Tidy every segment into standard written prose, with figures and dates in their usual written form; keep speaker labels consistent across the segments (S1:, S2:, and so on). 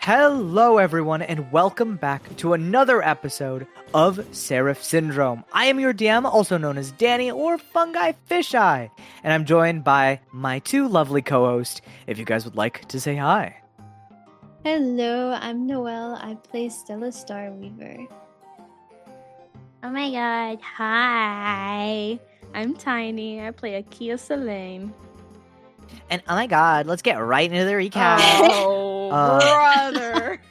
S1: Hello, everyone, and welcome back to another episode of Seraph Syndrome. I am your DM, also known as Danny or Fungi Fisheye, and I'm joined by my two lovely co-hosts. If you guys would like to say hi.
S2: Hello, I'm Noelle. I play Stella Starweaver.
S3: Oh my god, hi. I'm Tiny. I play Akia Selene.
S1: And oh my god, let's get right into the recap.
S3: Oh, brother.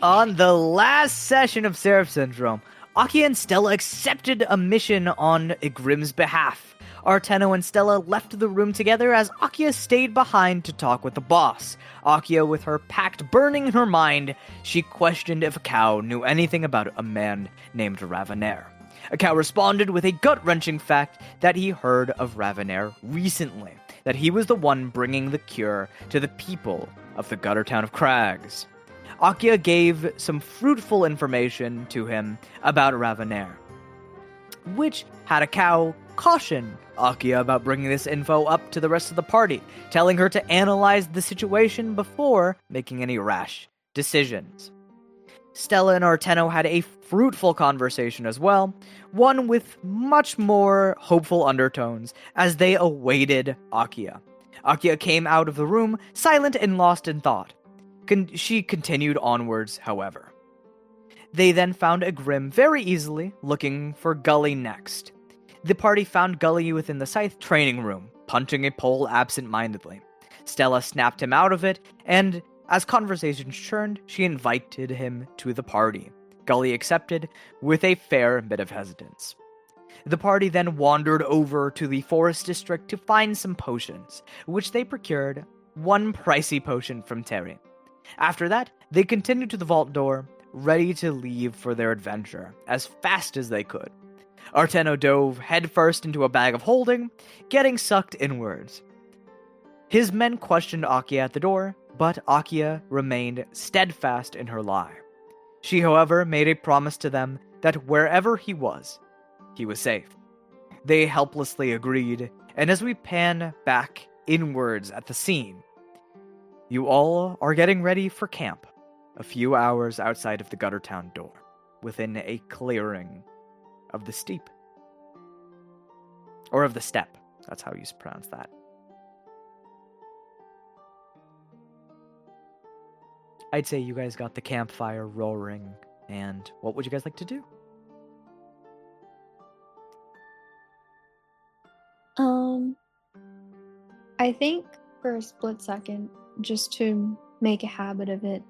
S1: On the last session of Seraph Syndrome, Akia and Stella accepted a mission on Igrim's behalf. Arteno and Stella left the room together as Akia stayed behind to talk with the boss. Akia, with her pact burning in her mind, she questioned if a cow knew anything about a man named Ravanair. Akia responded with a gut-wrenching fact that he heard of Ravanair recently, that he was the one bringing the cure to the people of the gutter town of Crags. Akia gave some fruitful information to him about Ravanair, which had a cow caution Akia about bringing this info up to the rest of the party, telling her to analyze the situation before making any rash decisions. Stella and Arteno had a fruitful conversation as well, one with much more hopeful undertones as they awaited Akia. Akia came out of the room, silent and lost in thought. She continued onwards, however. They then found Igrim very easily, looking for Gully next. The party found Gully within the scythe training room, punching a pole absent-mindedly. Stella snapped him out of it, and as conversations turned, she invited him to the party. Gully accepted, with a fair bit of hesitance. The party then wandered over to the forest district to find some potions, which they procured one pricey potion from Terry. After that, they continued to the vault door, ready to leave for their adventure as fast as they could. Arteno dove headfirst into a bag of holding, getting sucked inwards. His men questioned Akia at the door, but Akia remained steadfast in her lie. She, however, made a promise to them that wherever he was safe. They helplessly agreed, and as we pan back inwards at the scene, you all are getting ready for camp, a few hours outside of the gutter town door, within a clearing of the steep. Or of the steppe, that's how you pronounce that. I'd say you guys got the campfire roaring, and what would you guys like to do?
S2: I think for a split second, just to make a habit of it,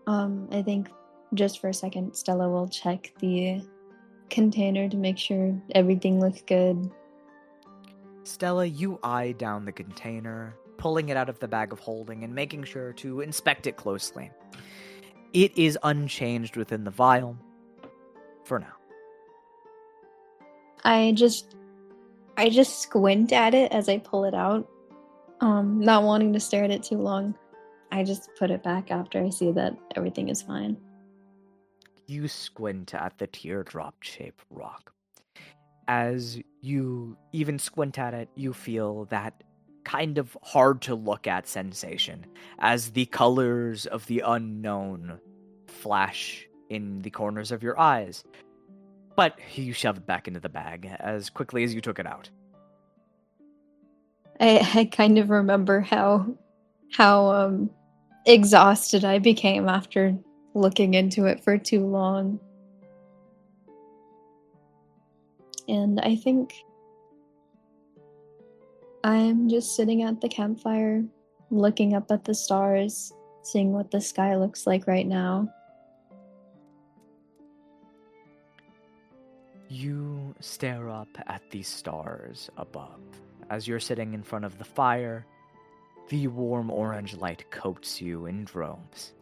S2: I think just for a second, Stella will check the container to make sure everything looks good.
S1: Stella, you eye down the container, pulling it out of the bag of holding and making sure to inspect it closely. It is unchanged within the vial, for now.
S2: I just squint at it as I pull it out, not wanting to stare at it too long. I just put it back after I see that everything is fine.
S1: You squint at the teardrop-shaped rock. As you even squint at it, you feel that kind of hard-to-look-at sensation as the colors of the unknown flash in the corners of your eyes. But you shove it back into the bag as quickly as you took it out.
S2: I kind of remember how exhausted I became after looking into it for too long. And I think I'm just sitting at the campfire, looking up at the stars, seeing what the sky looks like right now.
S1: You stare up at the stars above. As you're sitting in front of the fire, the warm orange light coats you in droves.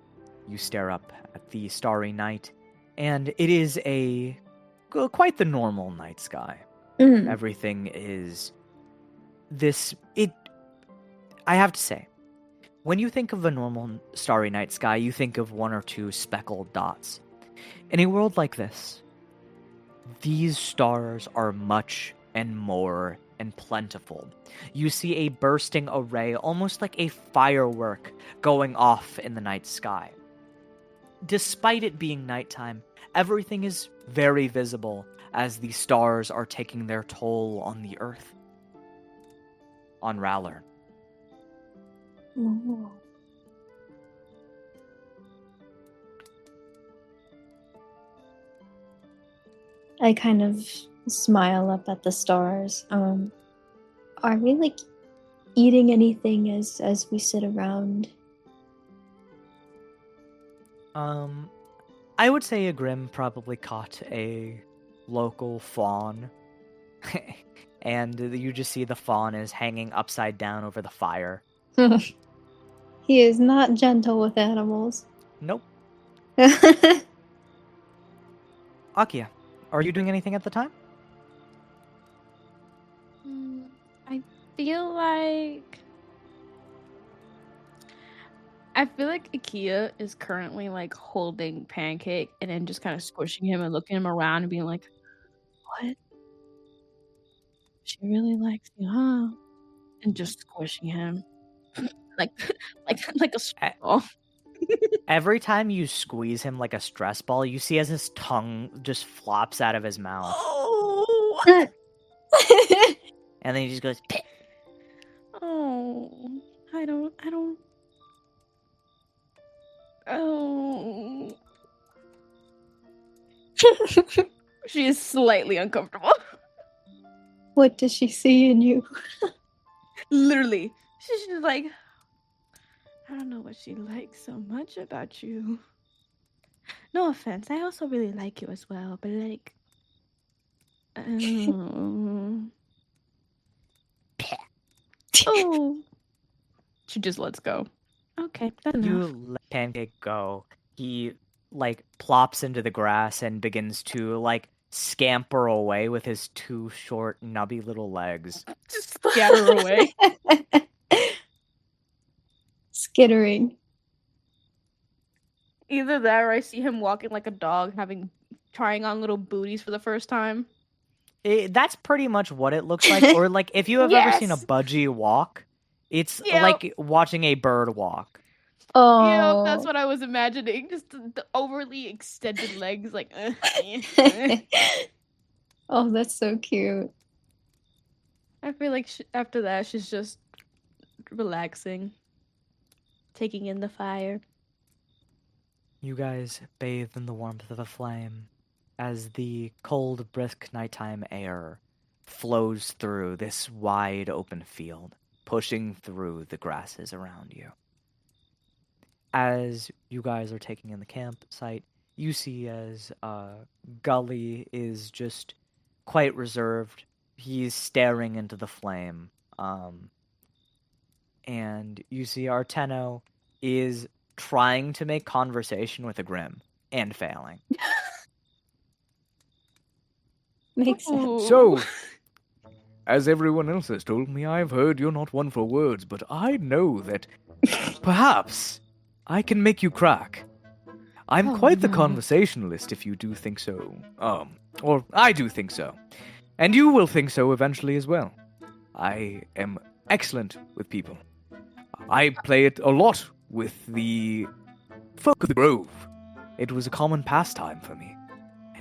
S1: You stare up at the starry night, and it is quite the normal night sky. Everything is I have to say, when you think of a normal starry night sky, you think of one or two speckled dots. In a world like this, these stars are much and more and plentiful. You see a bursting array, almost like a firework, going off in the night sky. despite it being nighttime, everything is very visible as the stars are taking their toll on the earth. On Rallor.
S2: Ooh. I kind of smile up at the stars. Are we like eating anything as we sit around?
S1: I would say Igrim probably caught a local fawn. And you just see the fawn is hanging upside down over the fire.
S2: He is not gentle with animals.
S1: Nope. Akia, are you doing anything at the time?
S3: I feel like Akia is currently like holding Pancake and then just kind of squishing him and looking him around and being like, "What? She really likes you, huh?" And just squishing him like a straw.
S1: Every time you squeeze him like a stress ball, you see as his tongue just flops out of his mouth.
S3: Oh.
S1: And then he just goes, "Peh."
S3: Oh, I don't. Oh. She is slightly uncomfortable.
S2: What does she see in you?
S3: Literally. She's just like, I don't know what she likes so much about you. No offense, I also really like you as well, but like, oh, she just lets go. Okay, that's enough.
S1: You let Pancake go. He like plops into the grass and begins to like scamper away with his two short, nubby little legs.
S3: Just scatter away.
S2: Skittering.
S3: Either that or I see him walking like a dog, trying on little booties for the first time.
S1: That's pretty much what it looks like. Or like if you have ever seen a budgie walk, it's like watching a bird walk.
S2: Oh,
S3: yeah, that's what I was imagining. Just the overly extended legs, like.
S2: Oh, that's so cute.
S3: I feel like after that, she's just relaxing, taking in the fire.
S1: You guys bathe in the warmth of the flame as the cold, brisk nighttime air flows through this wide open field, pushing through the grasses around you. As you guys are taking in the campsite, you see as Gully is just quite reserved. He's staring into the flame. And you see Arteno is trying to make conversation with Igrim and failing.
S2: Makes sense.
S4: So, as everyone else has told me, I've heard you're not one for words, but I know that perhaps I can make you crack. I'm quite the conversationalist if you do think so. Or I do think so. And you will think so eventually as well. I am excellent with people. I play it a lot with the folk of the Grove. It was a common pastime for me.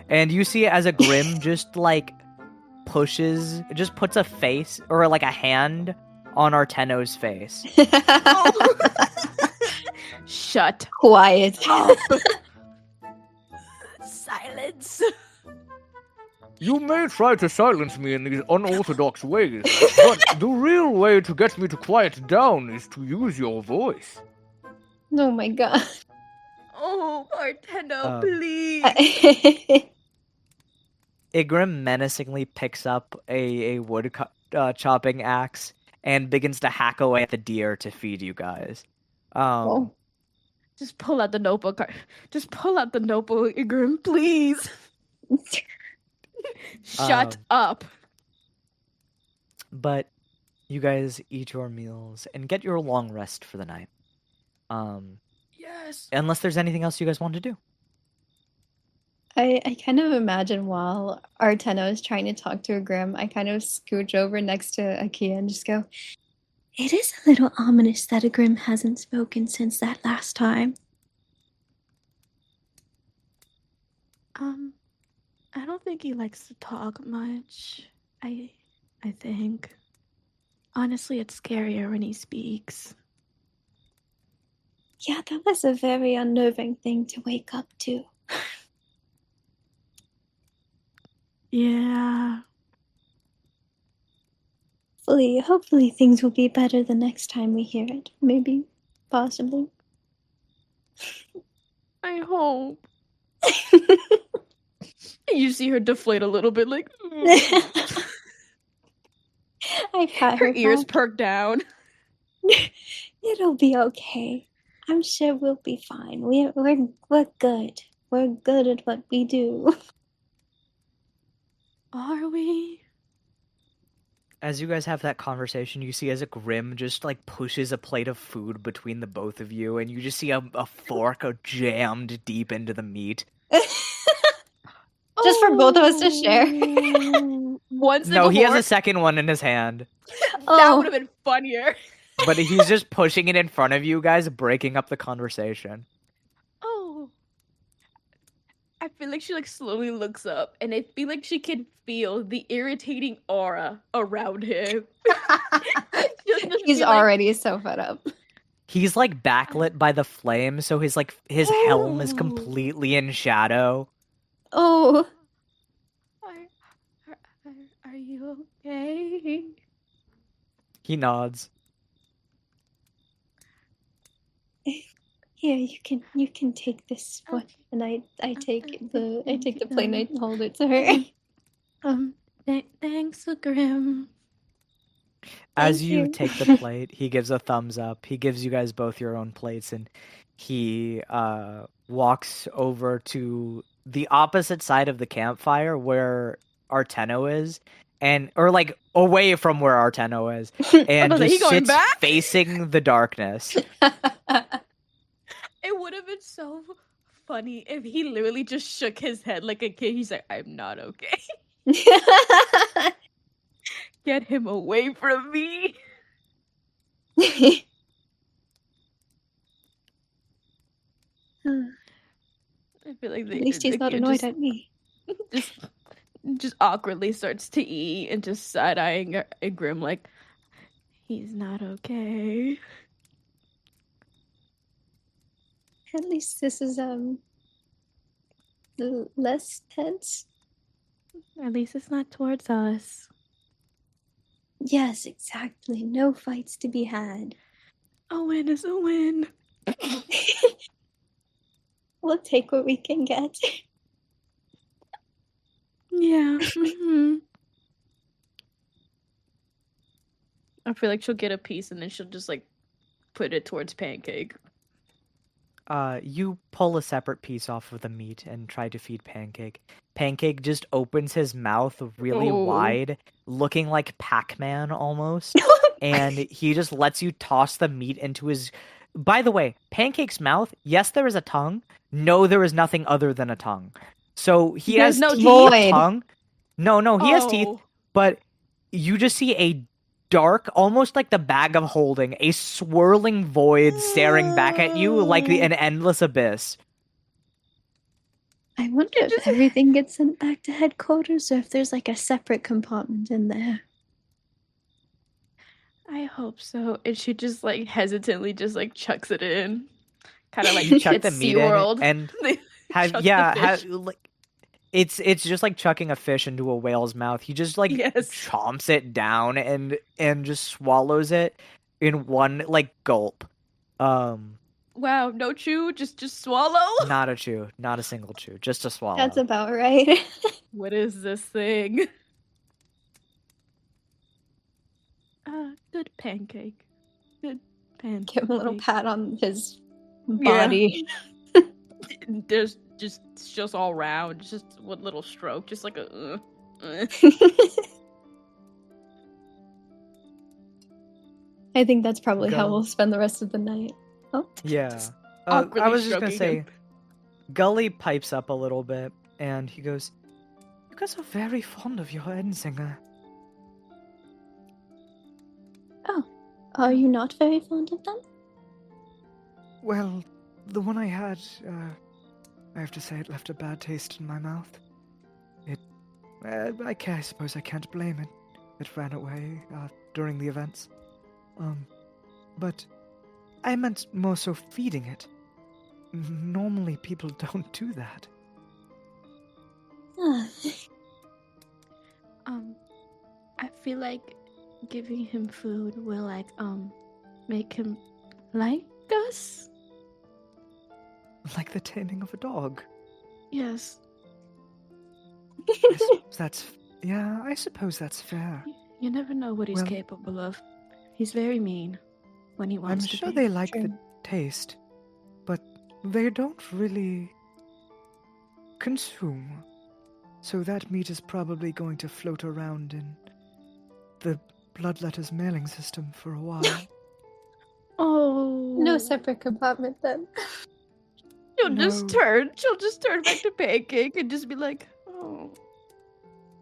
S1: And you see as Igrim just like puts a face or like a hand on Arteno's face.
S3: Shut.
S2: Quiet.
S3: Silence.
S4: You may try to silence me in these unorthodox ways, but the real way to get me to quiet down is to use your voice.
S2: Oh my god.
S3: Oh, Arteno, please.
S1: Igrim menacingly picks up a wood chopping axe and begins to hack away at the deer to feed you guys.
S3: Just pull out the notebook. Just pull out the notebook, Igrim, please. Shut up.
S1: But you guys eat your meals and get your long rest for the night.
S3: Yes.
S1: Unless there's anything else you guys want to do.
S2: I kind of imagine while Arteno is trying to talk to Igrim, I kind of scooch over next to Akia and just go, "It is a little ominous that Igrim hasn't spoken since that last time."
S3: I don't think he likes to talk much. I think. Honestly, it's scarier when he speaks.
S2: Yeah, that was a very unnerving thing to wake up to.
S3: Yeah.
S2: Hopefully things will be better the next time we hear it. Maybe, possibly.
S3: I hope. You see her deflate a little bit, like
S2: I pat
S3: her
S2: her
S3: ears
S2: back.
S3: perk down.
S2: It'll be okay. I'm sure we'll be fine. We're good. We're good at what we do.
S3: Are we?
S1: As you guys have that conversation, you see as a Grim just like pushes a plate of food between the both of you, and you just see a fork jammed deep into the meat.
S2: Just for both of us to share.
S3: One
S1: No,
S3: single
S1: he has a
S3: fork?
S1: second one in his hand,
S3: That
S2: Oh.
S3: would have been funnier.
S1: but he's just pushing it in front of you guys, breaking up the conversation.
S3: Oh. I feel like she like slowly looks up, and I feel like she can feel the irritating aura around him.
S2: He's already so fed up.
S1: He's like backlit by the flame, so his helm is
S3: Ooh.
S1: completely in shadow.
S2: Oh.
S3: Are you okay?
S1: He nods.
S2: Here, you can take this one,
S3: Okay.
S2: and I take the
S3: thank
S2: plate and
S3: you.
S2: I hold it to her.
S3: Thanks, Grim.
S1: As
S2: Thank
S1: you
S2: you.
S1: take the plate, he gives a thumbs up. He gives you guys both your own plates, and he walks over to the opposite side of the campfire where Arteno is, or like away from where Arteno is, and
S3: He
S1: just
S3: going
S1: sits
S3: back?
S1: facing the darkness.
S3: It would have been so funny if he literally just shook his head like a kid. He's like, I'm not okay. Get him away from me. I feel like
S2: At least he's not annoyed at me.
S3: just awkwardly starts to eat and just side-eyeing a Grim like, he's not okay.
S2: At least this is less tense.
S3: At least it's not towards us.
S2: Yes, exactly. No fights to be had.
S3: A win is a win.
S2: We'll take what we can get.
S3: Yeah. Mm-hmm. I feel like she'll get a piece and then she'll just like put it towards Pancake.
S1: You pull a separate piece off of the meat and try to feed Pancake. Pancake just opens his mouth really wide, looking like Pac-Man almost, and he just lets you toss the meat into his... By the way, Pancake's mouth, yes, there is a tongue. No, there is nothing other than a tongue. So he
S3: There's
S1: has
S3: no
S1: teeth,
S2: teeth?
S1: tongue. No, he has teeth, but you just see a dark, almost like the bag of holding, a swirling void staring back at you like an endless abyss.
S2: I wonder if everything gets sent back to headquarters or if there's like a separate compartment in there.
S3: I hope so. And she just like hesitantly just like chucks it in. Kind of like
S1: You chuck
S3: it's
S1: the meat
S3: SeaWorld.
S1: in and it's just like chucking a fish into a whale's mouth. He just like chomps it down and just swallows it in one like gulp.
S3: Wow, no chew, just swallow?
S1: Not a chew, not a single chew, just a swallow.
S2: That's about right.
S3: What is this thing? Good Pancake. Good Pancake.
S2: Give him a little pat on his body.
S3: There's just all round, just one little stroke, just like a.
S2: I think that's probably how we'll spend the rest of the night. Oh.
S1: Yeah. I was just gonna say, Gully pipes up a little bit, and he goes, "You guys are very fond of your Ensinger."
S2: Oh, are you not very fond of them?
S4: Well, the one I had, I have to say it left a bad taste in my mouth. I suppose I can't blame it. It ran away during the events. But I meant more so feeding it. Normally people don't do that.
S3: I feel like giving him food will like make him like us.
S4: Like the taming of a dog.
S3: Yes.
S4: I suppose that's fair.
S3: You never know what he's capable of. He's very mean when he wants
S4: I'm
S3: to
S4: sure
S3: be.
S4: they like the taste, but they don't really consume. So that meat is probably going to float around in the Bloodletters mailing system for a while.
S3: Oh.
S2: No separate compartment then.
S3: She'll just turn back to Pancake and just be like, "Oh,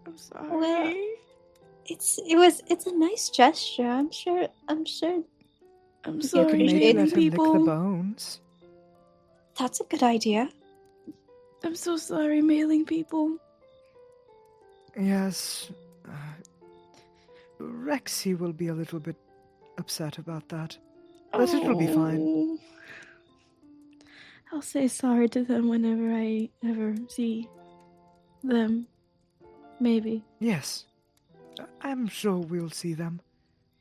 S3: I'm sorry."
S2: Well, it's a nice gesture. I'm sure.
S3: I'm sorry,
S2: appreciate
S3: mailing
S4: Let him lick the
S3: people.
S4: bones.
S2: That's a good idea.
S3: I'm so sorry, mailing people.
S4: Yes. Rexy will be a little bit upset about that. But it'll be fine.
S3: Oh. I'll say sorry to them whenever I ever see them. Maybe.
S4: Yes. I'm sure we'll see them.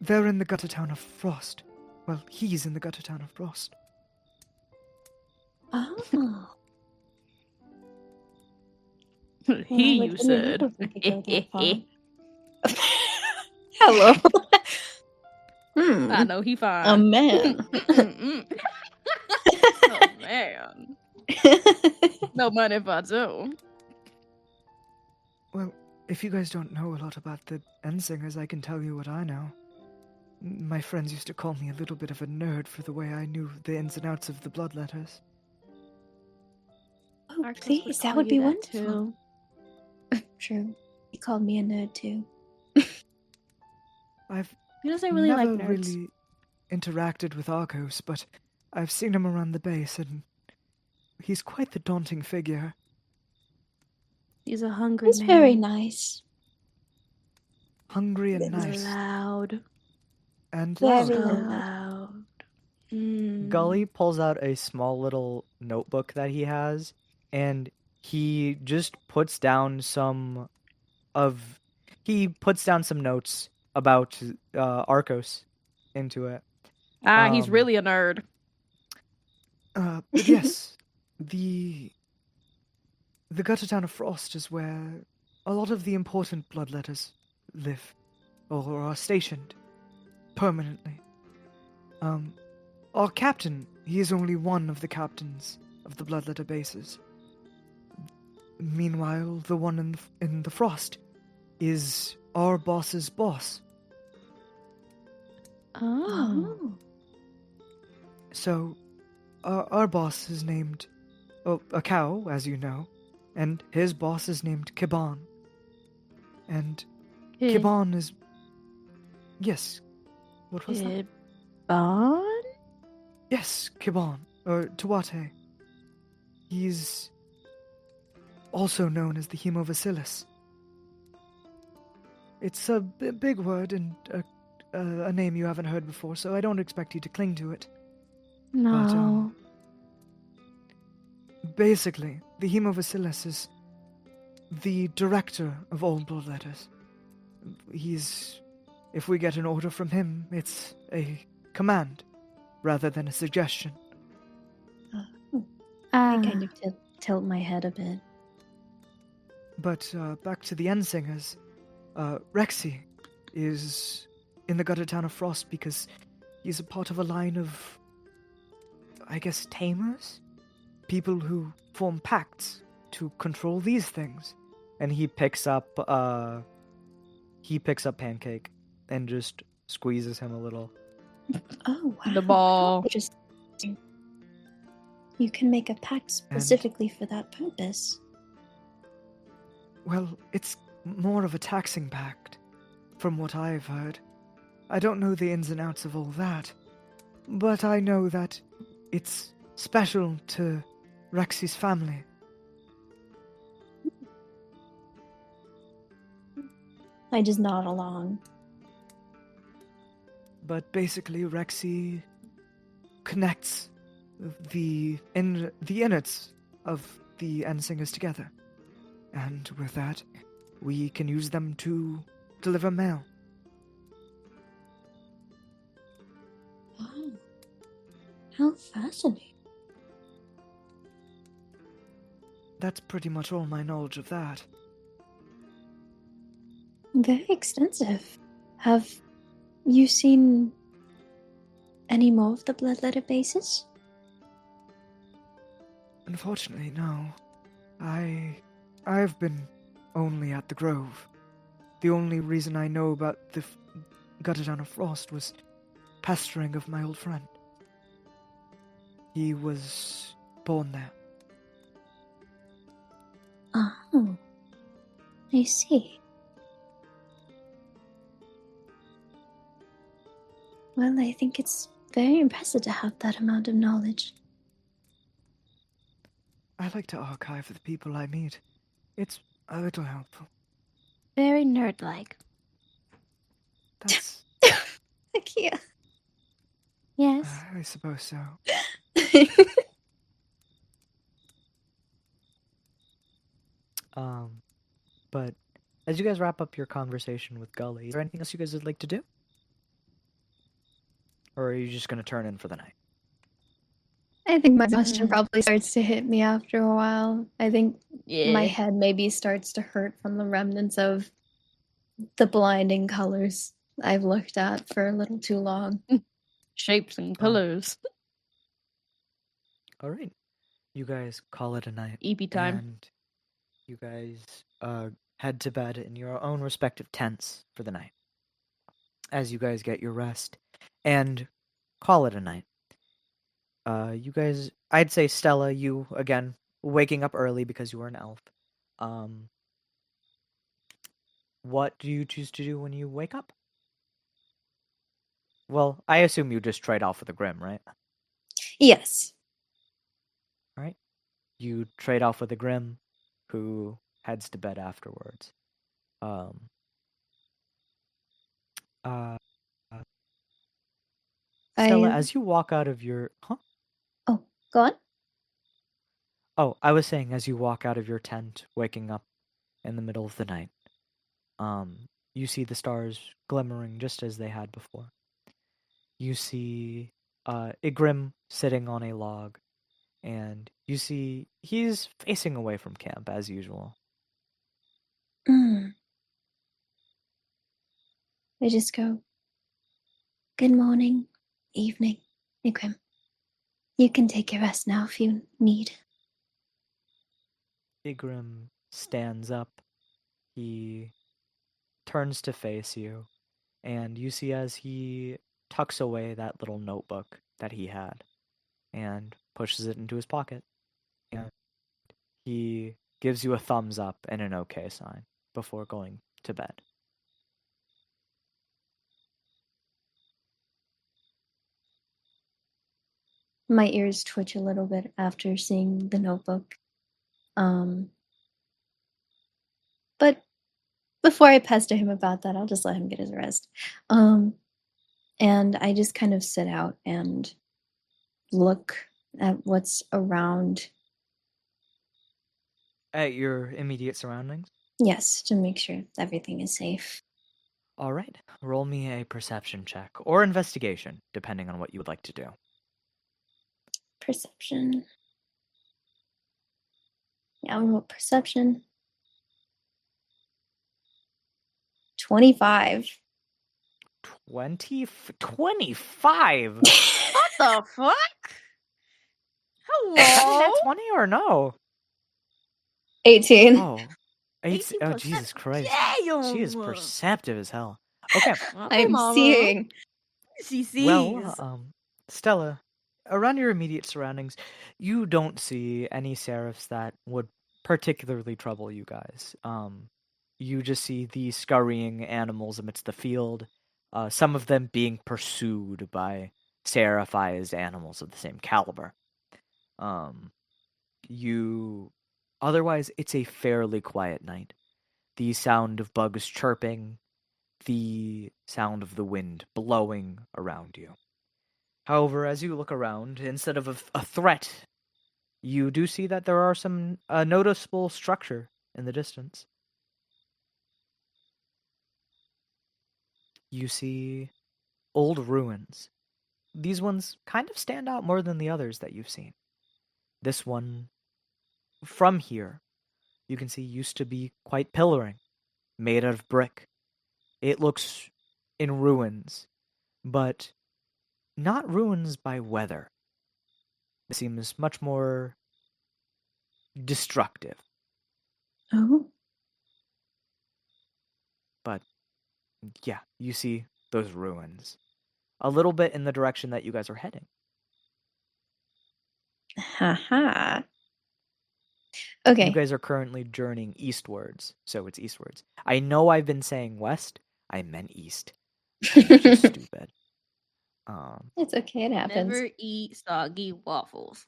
S4: They're in the gutter town of Frost. Well, he's in the gutter town of Frost.
S2: Oh.
S3: He, you said.
S2: Hello.
S3: I know he fine.
S2: A man.
S3: Oh man. No money if I do.
S4: Well, if you guys don't know a lot about the Ensingers, I can tell you what I know. My friends used to call me a little bit of a nerd for the way I knew the ins and outs of the Bloodletters.
S2: Oh,
S3: Arcus
S2: please, that
S3: call
S2: would
S3: you
S2: be
S3: that
S2: wonderful. True. He called me a nerd too.
S4: I've
S3: He doesn't really like
S4: never
S3: nerds.
S4: really interacted with Arcos, but I've seen him around the base, and he's quite the daunting figure.
S3: He's a hungry
S2: He's
S3: man.
S2: very nice.
S4: Hungry and nice.
S3: Loud.
S4: And
S2: Very
S3: So
S4: loud.
S3: loud. Mm.
S1: Gully pulls out a small little notebook that he has, and he just puts down some notes about Arcos into it.
S3: He's really a nerd.
S4: But yes, the gutter town of Frost is where a lot of the important Bloodletters live, or are stationed permanently. Our captain, he is only one of the captains of the Bloodletter bases. Meanwhile, the one in the Frost is our boss's boss.
S3: Oh.
S4: So, our boss is named Akia, as you know, and his boss is named Kiban. And Kiban is... Yes. What was that?
S3: Kiban?
S4: Yes, Kiban, or Tuate. He's also known as the Hemobacillus. It's a big word and a name you haven't heard before, so I don't expect you to cling to it.
S3: No.
S4: But, basically, the Hemobacillus is the director of all Bloodletters. If we get an order from him, it's a command rather than a suggestion.
S2: I kind of tilt my head a bit.
S4: But back to the Ensingers, Rexy is in the gutter town of Frost because he's a part of a line of, I guess, tamers? People who form pacts to control these things.
S1: And he picks up Pancake and just squeezes him a little.
S2: Oh, wow.
S3: The ball.
S2: Just you can make a pact specifically for that purpose.
S4: Well, it's more of a taxing pact, from what I've heard. I don't know the ins and outs of all that, but I know that it's special to Rexy's family
S2: I just nod along.
S4: But basically, Rexy connects the innards of the end singers together. And with that, we can use them to deliver mail.
S2: Oh, how fascinating.
S4: That's pretty much all my knowledge of that.
S2: Very extensive. Have you seen any more of the bloodletter bases?
S4: Unfortunately, no. I've been only at the Grove. The only reason I know about the Gutted on a Frost was pestering of my old friend. He was born there.
S2: Oh, I see. Well, I think it's very impressive to have that amount of knowledge.
S4: I like to archive the people I meet. It's a little helpful.
S3: Very nerd-like.
S4: That's...
S2: Akia.
S3: Yes.
S4: I suppose so.
S1: But as you guys wrap up your conversation with Gully, is there anything else you guys would like to do? Or are you just going to turn in for the night?
S2: I think my exhaustion probably starts to hit me after a while. I think my head maybe starts to hurt from the remnants of the blinding colors I've looked at for a little too long.
S3: Shapes and colors.
S1: All right. You guys call it a night.
S3: EP time.
S1: And you guys head to bed in your own respective tents for the night. As you guys get your rest and call it a night. You guys, I'd say Stella, you again waking up early because you were an elf. What do you choose to do when you wake up? Well, I assume you just trade off with the Grim, right?
S2: Yes.
S1: All right. You trade off with the Grim, who heads to bed afterwards. Stella, as you walk out of your... Huh?
S2: Oh, go on.
S1: Oh, I was saying as you walk out of your tent, waking up in the middle of the night, you see the stars glimmering just as they had before. You see Igrim sitting on a log, and you see he's facing away from camp as usual.
S2: I just go, good morning, evening, Igrim. You can take your rest now if you need.
S1: Igrim stands up. He turns to face you, and you see as he tucks away that little notebook that he had and pushes it into his pocket. And he gives you a thumbs up and an okay sign before going to bed.
S2: My ears twitch a little bit after seeing the notebook. But before I pester him about that, I'll just let him get his rest. And I just kind of sit out and look at what's around.
S1: At your immediate surroundings?
S2: Yes, to make sure everything is safe.
S1: All right. Roll me a perception check or investigation, depending on what you would like to do.
S2: Perception. Yeah, I'll roll perception. 25.
S1: 25?
S3: What the fuck? Hello?
S1: That's 20 or no?
S2: 18.
S1: Oh. 18, oh, Jesus Christ.
S3: Damn.
S1: She is perceptive as hell. Okay.
S2: I'm seeing.
S3: She sees.
S1: Well, Stella, around your immediate surroundings, you don't see any seraphs that would particularly trouble you guys. You just see the scurrying animals amidst the field, some of them being pursued by seraphized animals of the same caliber. Otherwise, it's a fairly quiet night. The sound of bugs chirping the sound of the wind blowing around you. However, as you look around, instead of a threat, you do see that there are some noticeable structure in the distance. You see old ruins. These ones kind of stand out more than the others that you've seen. This one, from here, you can see used to be quite pillaring, made out of brick. It looks in ruins, but not ruins by weather. It seems much more destructive.
S2: Oh.
S1: But yeah, you see those ruins a little bit in the direction that you guys are heading.
S2: Haha.
S1: You
S2: Okay.
S1: guys are currently journeying eastwards, so it's eastwards. I know I've been saying west. I meant east. I'm just stupid.
S2: It's okay, it happens.
S3: Never eat soggy waffles.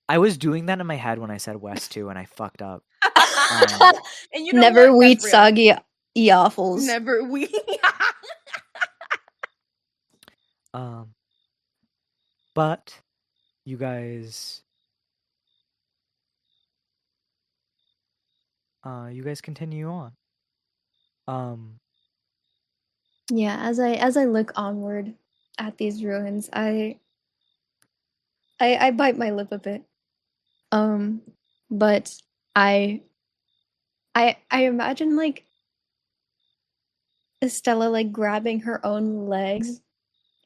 S1: I was doing that in my head when I said west too, and I fucked up.
S3: And you know
S2: Never
S3: what?
S2: wheat
S3: That's real.
S2: soggy yaffles.
S3: Never wheat.
S1: But you guys continue on.
S2: Yeah, as I look onward at these ruins, I bite my lip a bit. But I imagine like Estella like grabbing her own legs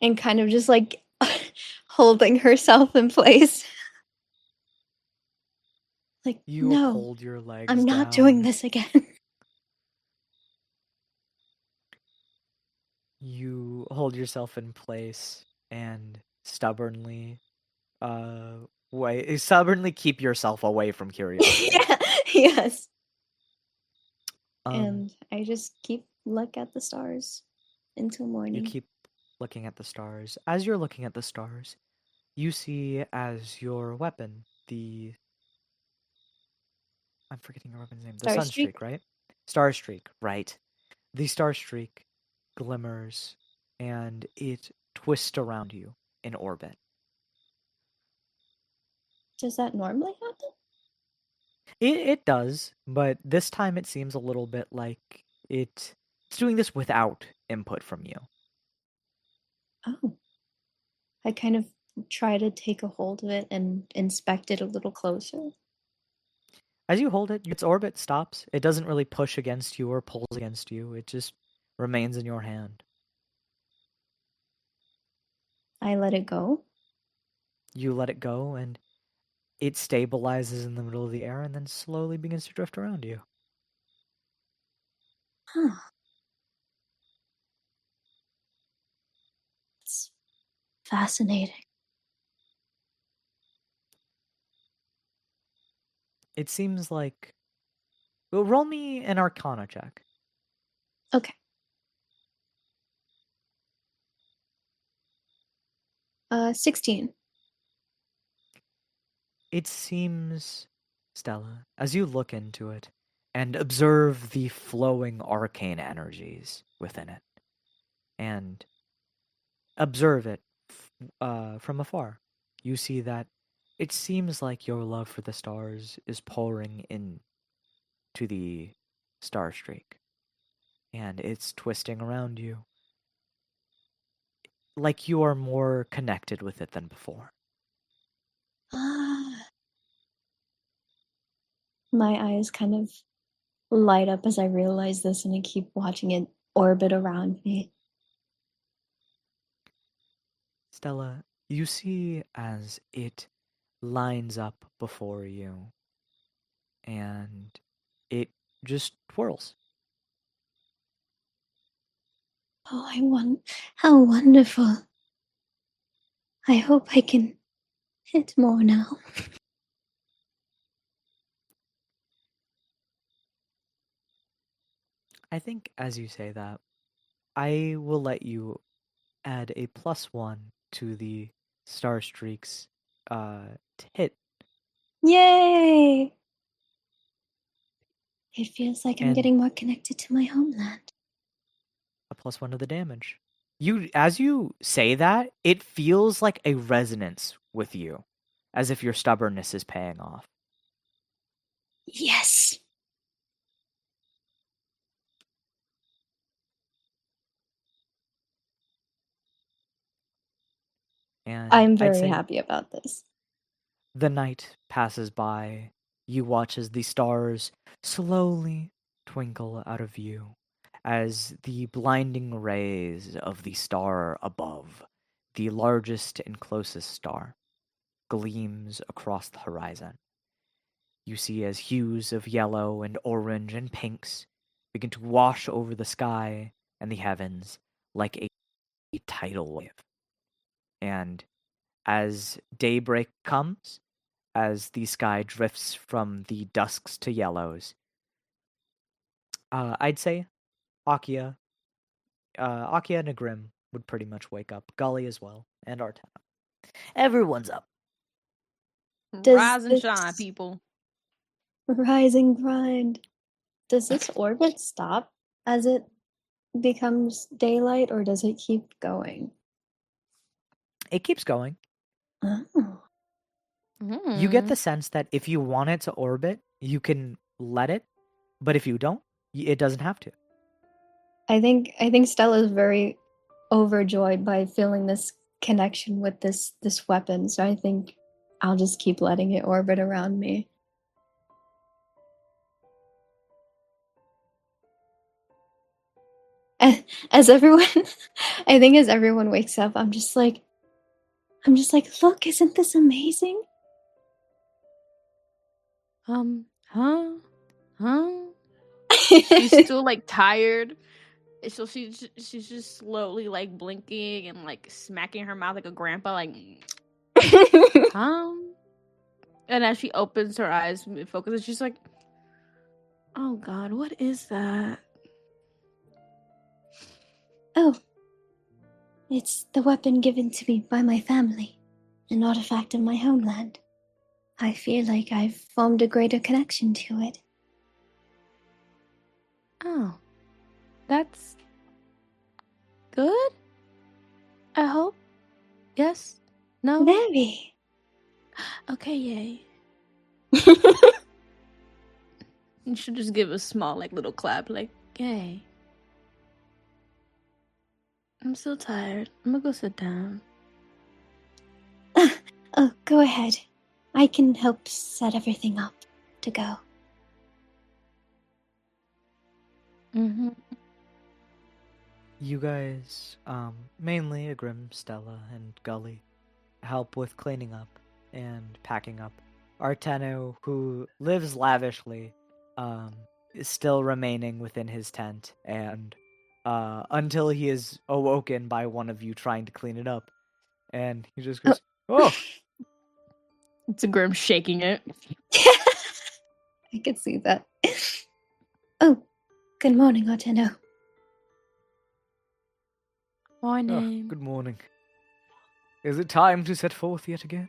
S2: and kind of just like holding herself in place. Like,
S1: You
S2: no,
S1: hold your legs
S2: I'm not doing
S1: down.
S2: this again.
S1: You hold yourself in place and stubbornly keep yourself away from curiosity.
S2: Yeah, yes.
S1: Um,
S2: And I just keep look at the stars until morning.
S1: You keep looking at the stars. As you're looking at the stars, you see as your weapon I'm forgetting your weapon's name. The
S2: Star
S1: Sunstreak,
S2: Streak?
S1: right? Starstreak, right. The Starstreak glimmers and it twists around you in orbit.
S2: Does that normally happen?
S1: It does, but this time it seems a little bit like it's doing this without input from you.
S2: Oh. I kind of try to take a hold of it and inspect it a little closer.
S1: As you hold it, its orbit stops. It doesn't really push against you or pulls against you. It just remains in your hand.
S2: I let it go.
S1: You let it go, and it stabilizes in the middle of the air and then slowly begins to drift around you.
S2: Huh. It's fascinating.
S1: It seems like... Well, roll me an Arcana check.
S2: Okay. 16.
S1: It seems, Stella, as you look into it and observe the flowing arcane energies within it, and observe it from afar, you see that it seems like your love for the stars is pouring in to the star streak, and it's twisting around you like you are more connected with it than before.
S2: My eyes kind of light up as I realize this, and I keep watching it orbit around me.
S1: Stella, you see as it lines up before you, and it just twirls.
S2: Oh, how wonderful. I hope I can hit more now.
S1: I think as you say that, I will let you add a +1 to the star streaks to hit.
S2: Yay! It feels like I'm
S1: And
S2: getting more connected to my homeland.
S1: a +1 to the damage. As you say that, it feels like a resonance with you, as if your stubbornness is paying off.
S2: Yes.
S1: And
S2: I'm
S1: I'd
S2: very
S1: say
S2: happy about this.
S1: the night passes by. You watch as the stars slowly twinkle out of view, as the blinding rays of the star above, the largest and closest star, gleams across the horizon. You see as hues of yellow and orange and pinks begin to wash over the sky and the heavens like a tidal wave. And as daybreak comes, as the sky drifts from the dusks to yellows, I'd say Akia, Akia and Grim would pretty much wake up. Gully as well, and Artana. Everyone's up.
S2: Does
S3: Rise and shine,
S2: this-
S3: people.
S2: Rise and grind. Does this orbit stop as it becomes daylight, or does it keep going?
S1: It keeps going.
S2: Oh.
S1: You get
S3: Mm.
S1: the sense that if you want it to orbit, you can let it, but if you don't, it doesn't have to.
S2: I think Stella's very overjoyed by feeling this connection with this weapon, so I think I'll just keep letting it orbit around me. As everyone I think as everyone wakes up, I'm just like, look, isn't this amazing?
S3: Huh? She's still like tired. So she's just slowly like blinking and like smacking her mouth like a grandpa, like, and as she opens her eyes, it focuses. She's like, "Oh God, what is that?"
S2: Oh, it's the weapon given to me by my family, an artifact of my homeland. I feel like I've formed a greater connection to it.
S3: Oh, that's good. I hope. Yes. No.
S2: Very.
S3: Okay. Yay. You should just give a small like little clap, like, yay. I'm so tired. I'm gonna go sit down.
S2: Oh, go ahead. I can help set everything up to go.
S3: Mm-hmm.
S1: You guys, mainly Grim, Stella, and Gully, help with cleaning up and packing up. Arteno, who lives lavishly, is still remaining within his tent, and until he is awoken by one of you trying to clean it up, and he just goes, "Oh,
S3: It's a Grim shaking it.
S2: I could see that. Oh, good morning, Arteno.
S3: Morning.
S4: Good morning. Is it time to set forth yet again?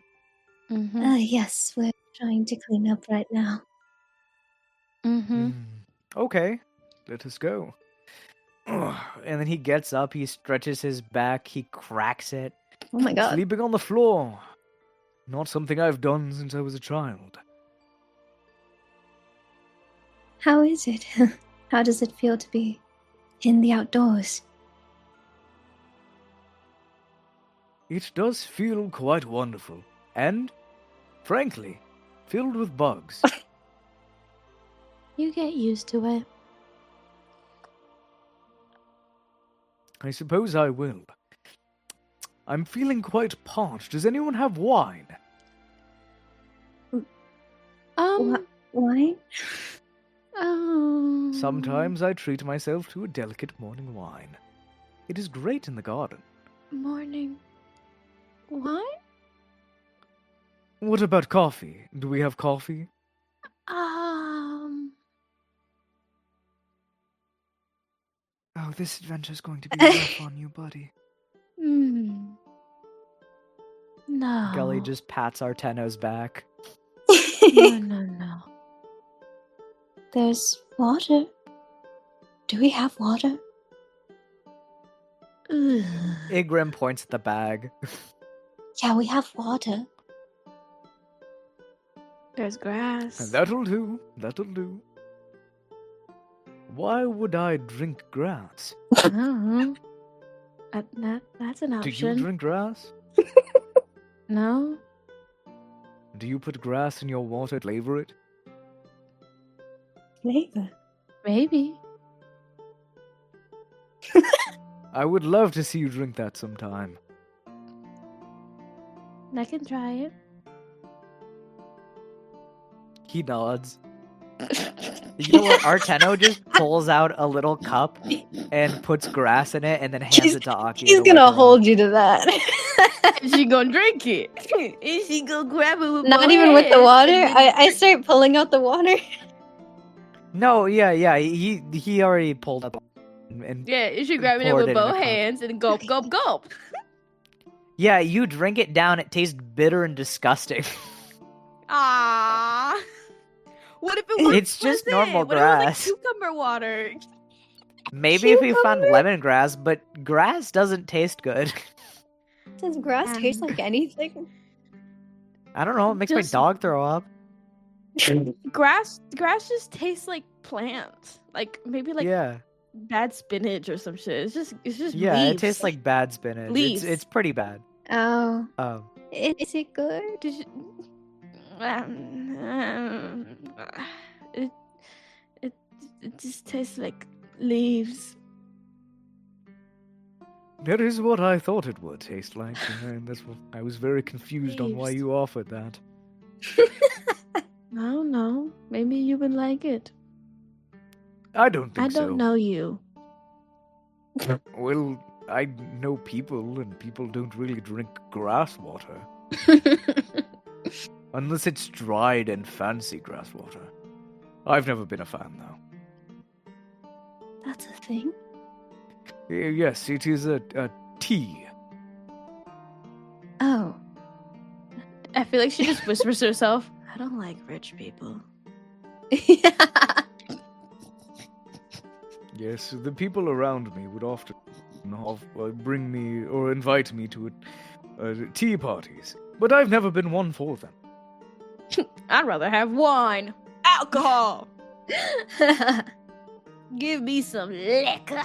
S3: Mm-hmm.
S2: Yes, we're trying to clean up right now.
S3: Mm-hmm.
S4: Okay, let us go.
S1: and then he gets up, he stretches his back, he cracks it.
S2: Oh my god.
S4: Sleeping on the floor. Not something I've done since I was a child.
S2: How is it? How does it feel to be in the outdoors?
S4: It does feel quite wonderful. And, frankly, filled with bugs.
S3: You get used to it.
S4: I suppose I will. I'm feeling quite parched. Does anyone have wine?
S2: Why?
S4: Sometimes I treat myself to a delicate morning wine. It is great in the garden.
S3: Morning. What?
S4: What about coffee? Do we have coffee? Oh, this adventure's going to be rough on you, buddy.
S3: No.
S1: Gully just pats Arteno's back.
S3: No.
S2: There's water. Do we have water?
S1: Igrim points at the bag.
S2: Yeah, we have water.
S3: There's grass.
S4: That'll do. That'll do. Why would I drink grass?
S3: I don't know. That's an
S4: Do
S3: option.
S4: you drink grass?
S3: No?
S4: Do you put grass in your water to flavor it?
S2: Flavor.
S3: Maybe.
S4: I would love to see you drink that sometime.
S3: I can try it.
S1: He nods. You know what? Arteno just pulls out a little cup and puts grass in it and then hands it to Akia.
S2: He's gonna hold you to that.
S3: Is she gonna drink it? Is she gonna grab it with
S2: Not
S3: both
S2: even with the
S3: hands?
S2: water.
S3: And then-
S2: I start pulling out the water.
S1: No, yeah. He already pulled up. And
S3: Yeah, is she grabbing it
S1: poured
S3: with
S1: it in a
S3: both
S1: cup.
S3: hands and gulp, gulp, gulp?
S1: yeah, you drink it down. It tastes bitter and disgusting.
S3: Ah. What if it was
S1: It's just normal
S3: What if it was
S1: grass.
S3: like cucumber water?
S1: Maybe if you found lemongrass, but grass doesn't taste good.
S2: Does grass taste like anything?
S1: I don't know. It makes
S3: Just-
S1: my dog throw up.
S3: Grass just tastes like plants. Like maybe like
S1: yeah,
S3: bad spinach or some shit. It's just
S1: yeah.
S3: leaves.
S1: It tastes like bad spinach.
S3: Leaves.
S1: It's pretty bad.
S2: Oh,
S1: Um,
S2: is it good?
S3: Did you- it it just tastes like leaves.
S4: That is what I thought it would taste like, and that's what I was very confused on why
S3: Leaves.
S4: you offered that.
S3: I don't know. Maybe you would like it.
S4: I don't think
S3: I don't
S4: so.
S3: know you.
S4: Well, I know people, and people don't really drink grass water. Unless it's dried and fancy grass water. I've never been a fan, though.
S2: That's a thing.
S4: Yes, it is a tea.
S2: Oh,
S3: I feel like she just whispers to herself, I don't like rich people.
S2: yeah.
S4: Yes, the people around me would often bring me or invite me to tea parties, but I've never been one for them.
S3: I'd rather have wine. Alcohol. Give me some liquor.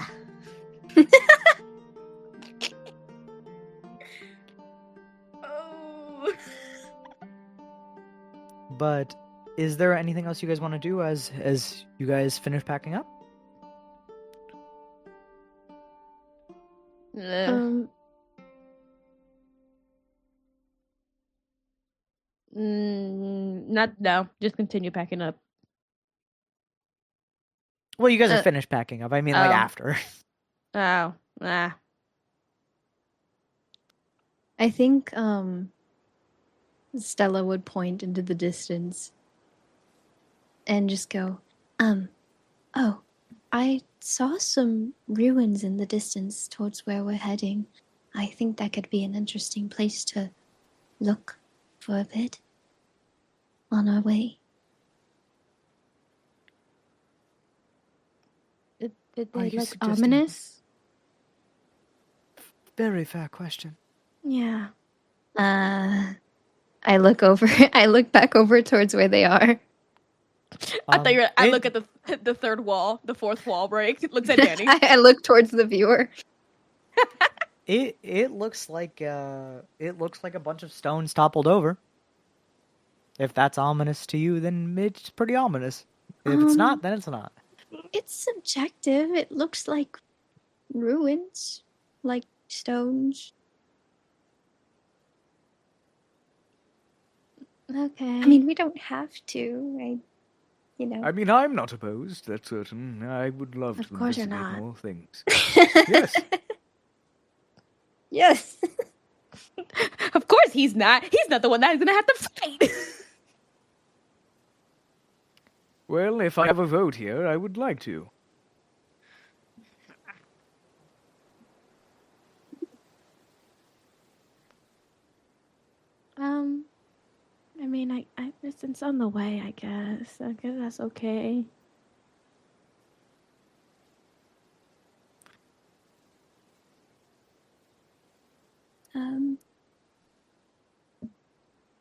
S3: Oh.
S1: but is there anything else you guys want to do as you guys finish packing up?
S3: Not no. Just continue packing up.
S1: Well, you guys are finished packing up. I mean, like
S3: oh.
S1: after.
S3: Oh, nah.
S2: I think Stella would point into the distance and just go, oh, I saw some ruins in the distance towards where we're heading. I think that could be an interesting place to look for a bit on our way.
S3: Did
S1: Are
S3: they
S1: you
S3: look
S1: suggesting-
S3: ominous?
S1: Very fair question.
S3: Yeah.
S2: I look over. I look back over towards where they are.
S3: I thought you were, I
S1: it-
S3: look at the third wall, the fourth wall break. It looks at Danny.
S2: I look towards the viewer.
S1: It looks like a bunch of stones toppled over. If that's ominous to you, then it's pretty ominous. If it's not, then it's not.
S2: It's subjective. It looks like ruins, like stones.
S3: Okay.
S2: I mean, we don't have to.
S4: I mean, I'm not opposed, that's certain. I would love
S3: Of
S4: to
S3: course you're
S4: investigate
S3: not.
S4: more things. Yes.
S2: Yes.
S3: of course he's not. He's not the one that's gonna have to fight.
S4: Well, if I have a vote here, I would like to.
S3: I mean, I it's on the way. I guess that's okay.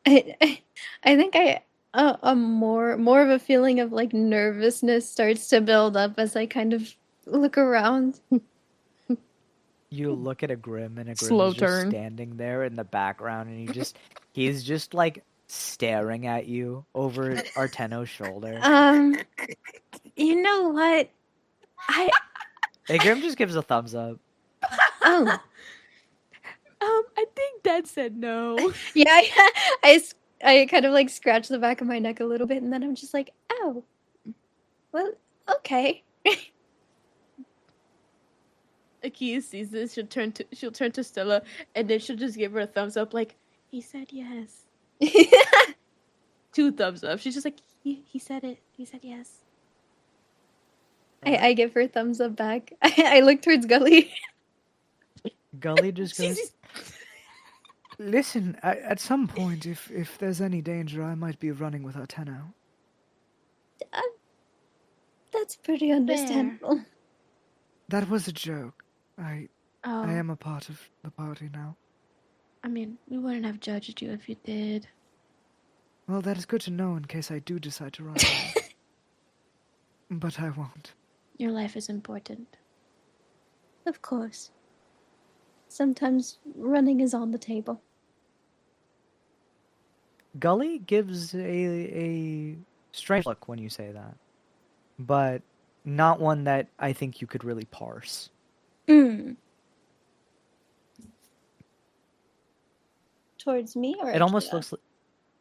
S2: I think a more of a feeling of like nervousness starts to build up as I kind of look around.
S1: You look at a Grim, and a Grim
S3: Slow
S1: is just
S3: turn.
S1: standing there in the background, and he's just like staring at you over Arteno's shoulder.
S2: You know what?
S1: Hey, Grim just gives a thumbs up.
S2: Oh,
S3: I think Dad said no.
S2: yeah, I kind of like scratch the back of my neck a little bit, and then I'm just like, oh, well, okay.
S3: Akia sees this, she'll turn to Stella, and then she'll just give her a thumbs up, like, he said yes. 2 thumbs up. She's just like, he said it. He said yes.
S2: I give her thumbs up back. I look towards Gully.
S1: Gully just goes,
S4: Listen, at some point, if there's any danger, I might be running with Arteno.
S2: That's pretty understandable.
S4: That was a joke. I
S3: Oh,
S4: am a part of the party now.
S3: I mean, we wouldn't have judged you if you did.
S4: Well, that is good to know in case I do decide to run away. But I won't.
S3: Your life is important.
S2: Of course. Sometimes running is on the table.
S1: Gully gives a strange look when you say that, but not one that I think you could really parse.
S2: Towards me or
S1: It almost
S2: Akia?
S1: looks like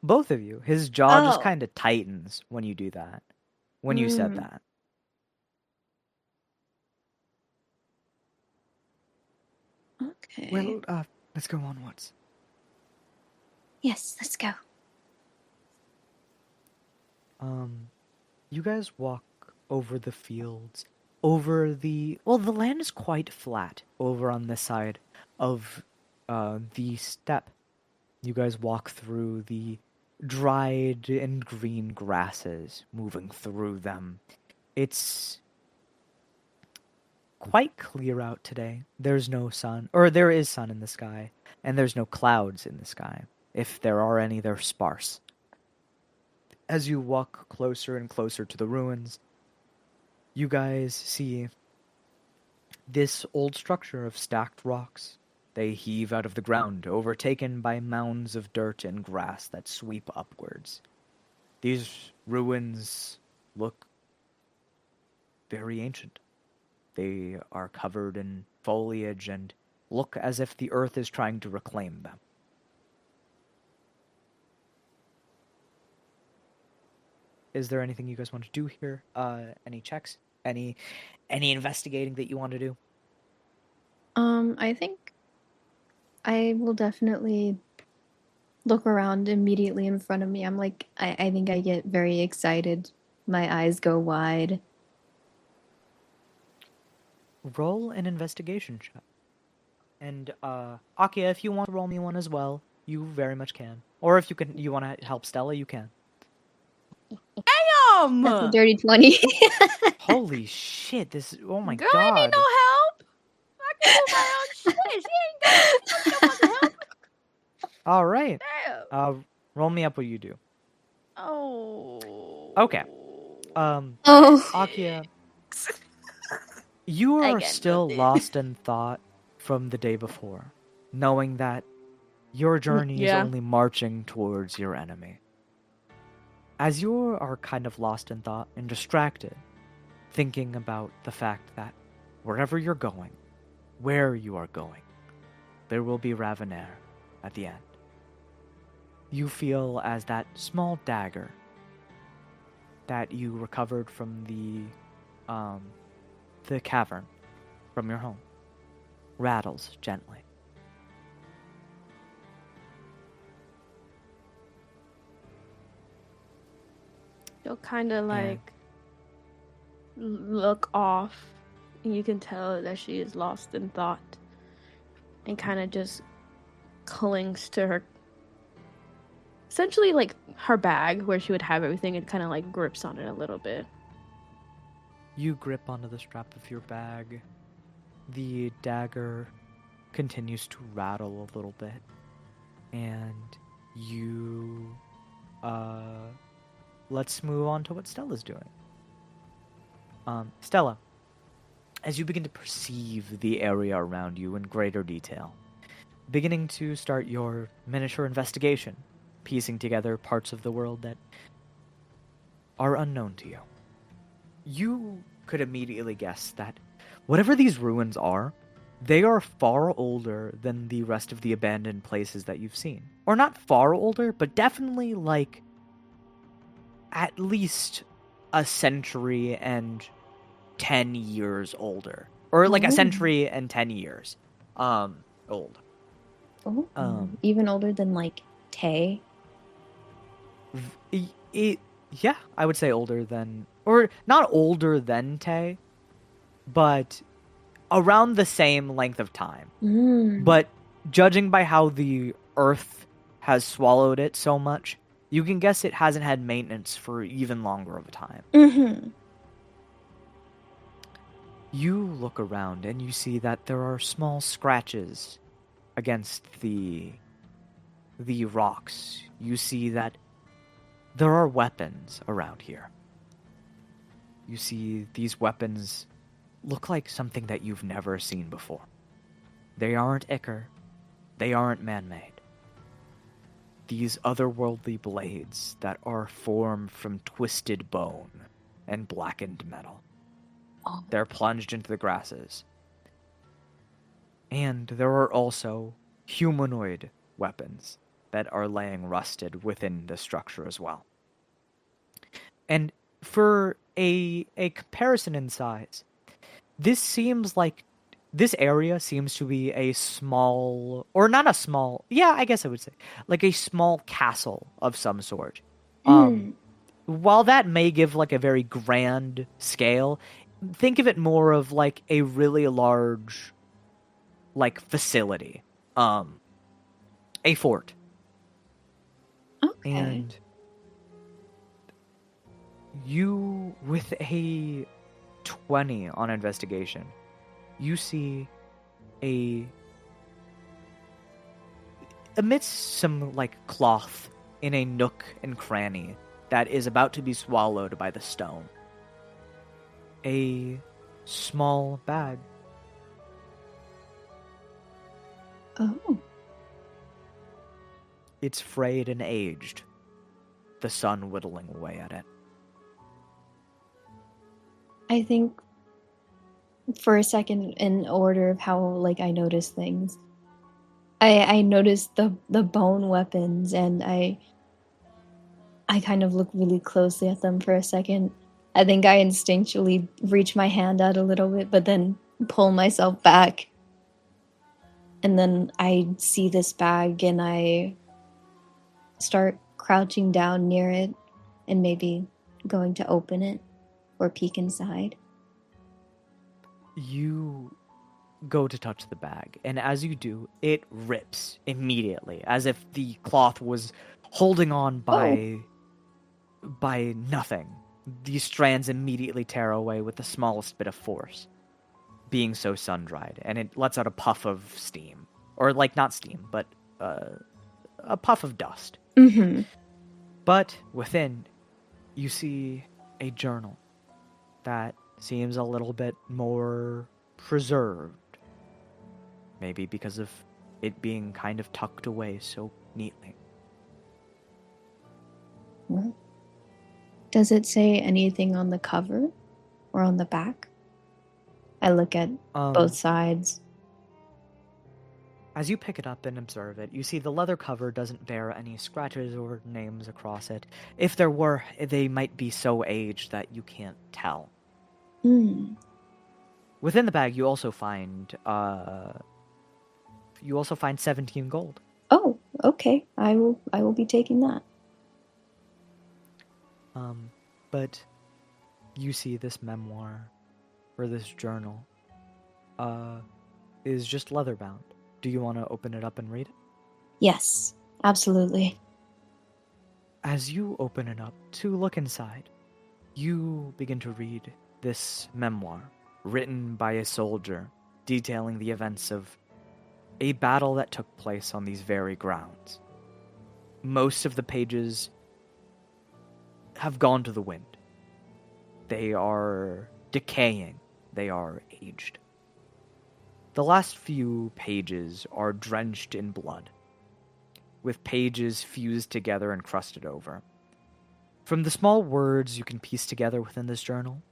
S1: both of you. His jaw just
S2: Oh.
S1: kind of tightens when you do that. When you said that.
S2: Okay.
S4: Well, let's go onwards.
S2: Yes, let's go.
S1: You guys walk over the fields, over the land is quite flat over on this side of the steppe. You guys walk through the dried and green grasses, moving through them. It's quite clear out today. There's no sun, or there is sun in the sky, and there's no clouds in the sky. If there are any, they're sparse. As you walk closer and closer to the ruins, you guys see this old structure of stacked rocks. They heave out of the ground, overtaken by mounds of dirt and grass that sweep upwards. These ruins look very ancient. They are covered in foliage and look as if the earth is trying to reclaim them. Is there anything you guys want to do here? Any checks? Any investigating that you want to do?
S2: I think I will definitely look around immediately in front of me. I'm like, I think I get very excited. My eyes go wide.
S1: Roll an investigation check. And Akia, if you want to roll me one as well, you very much can. Or if you want to help Stella, you can.
S2: That's a dirty 20.
S1: Holy shit! Oh my
S3: Girl,
S1: god!
S3: I need no help. I can do my own shit. She ain't got no help.
S1: All right.
S3: Damn.
S1: Roll me up what you do.
S3: Oh.
S1: Okay.
S2: Oh.
S1: Akia, you
S3: I
S1: are
S3: got
S1: still
S3: nothing.
S1: lost in thought from the day before, knowing that your journey
S3: Yeah.
S1: is only marching towards your enemy. As you are kind of lost in thought and distracted, thinking about the fact that wherever you're going, where you are going, there will be Ravenair at the end. You feel as that small dagger that you recovered from the cavern from your home rattles gently.
S3: She'll kind of like look off, and you can tell that she is lost in thought, and kind of just clings to her, essentially like her bag where she would have everything, and kind of like grips on it a little bit.
S1: You grip onto the strap of your bag. The dagger continues to rattle a little bit, and you let's move on to what Stella's doing. Stella, as you begin to perceive the area around you in greater detail, beginning to start your miniature investigation, piecing together parts of the world that are unknown to you, you could immediately guess that whatever these ruins are, they are far older than the rest of the abandoned places that you've seen. Or not far older, but definitely like at least a century and 10 years older. Or like a century and 10 years old.
S2: Oh, even older than like Tay.
S1: Yeah, I would say older than, or not older than Tay, but around the same length of time. But judging by how the Earth has swallowed it so much, you can guess it hasn't had maintenance for even longer of a time. You look around and you see that there are small scratches against the rocks. You see that there are weapons around here. You see these weapons look like something that you've never seen before. They aren't Ichor. They aren't man-made. These otherworldly blades that are formed from twisted bone and blackened metal. They're plunged into the grasses. And there are also humanoid weapons that are laying rusted within the structure as well. And for a comparison in size, this area seems to be a small, or not a small, yeah, I guess I would say, like a small castle of some sort. While that may give like a very grand scale, think of it more of like a really large, like, facility. A fort.
S2: Okay.
S1: And you, with a 20 on investigation, you see amidst some, like, cloth in a nook and cranny that is about to be swallowed by the stone, a small bag.
S2: Oh.
S1: It's frayed and aged, the sun whittling away at it.
S2: I think for a second, in order of how like I noticed things, I noticed the bone weapons, and I kind of look really closely at them for a second. I think I instinctually reach my hand out a little bit, but then pull myself back. And then I see this bag and I start crouching down near it and maybe going to open it or peek inside.
S1: You go to touch the bag, and as you do, it rips immediately, as if the cloth was holding on by nothing. These strands immediately tear away with the smallest bit of force, being so sun-dried, and it lets out a puff of steam. Or, like, not steam, but a puff of dust.
S2: Mm-hmm.
S1: But within, you see a journal that seems a little bit more preserved. Maybe because of it being kind of tucked away so neatly.
S2: Well, does it say anything on the cover or on the back? I look at both sides.
S1: As you pick it up and observe it, you see the leather cover doesn't bear any scratches or names across it. If there were, they might be so aged that you can't tell. Within the bag, you also find 17 gold.
S2: Oh, okay. I will be taking that.
S1: But you see this memoir, or this journal, is just leather bound. Do you want to open it up and read it?
S2: Yes, absolutely.
S1: As you open it up to look inside, you begin to read this memoir, written by a soldier, detailing the events of a battle that took place on these very grounds. Most of the pages have gone to the wind. They are decaying. They are aged. The last few pages are drenched in blood, with pages fused together and crusted over. From the small words you can piece together within this journal,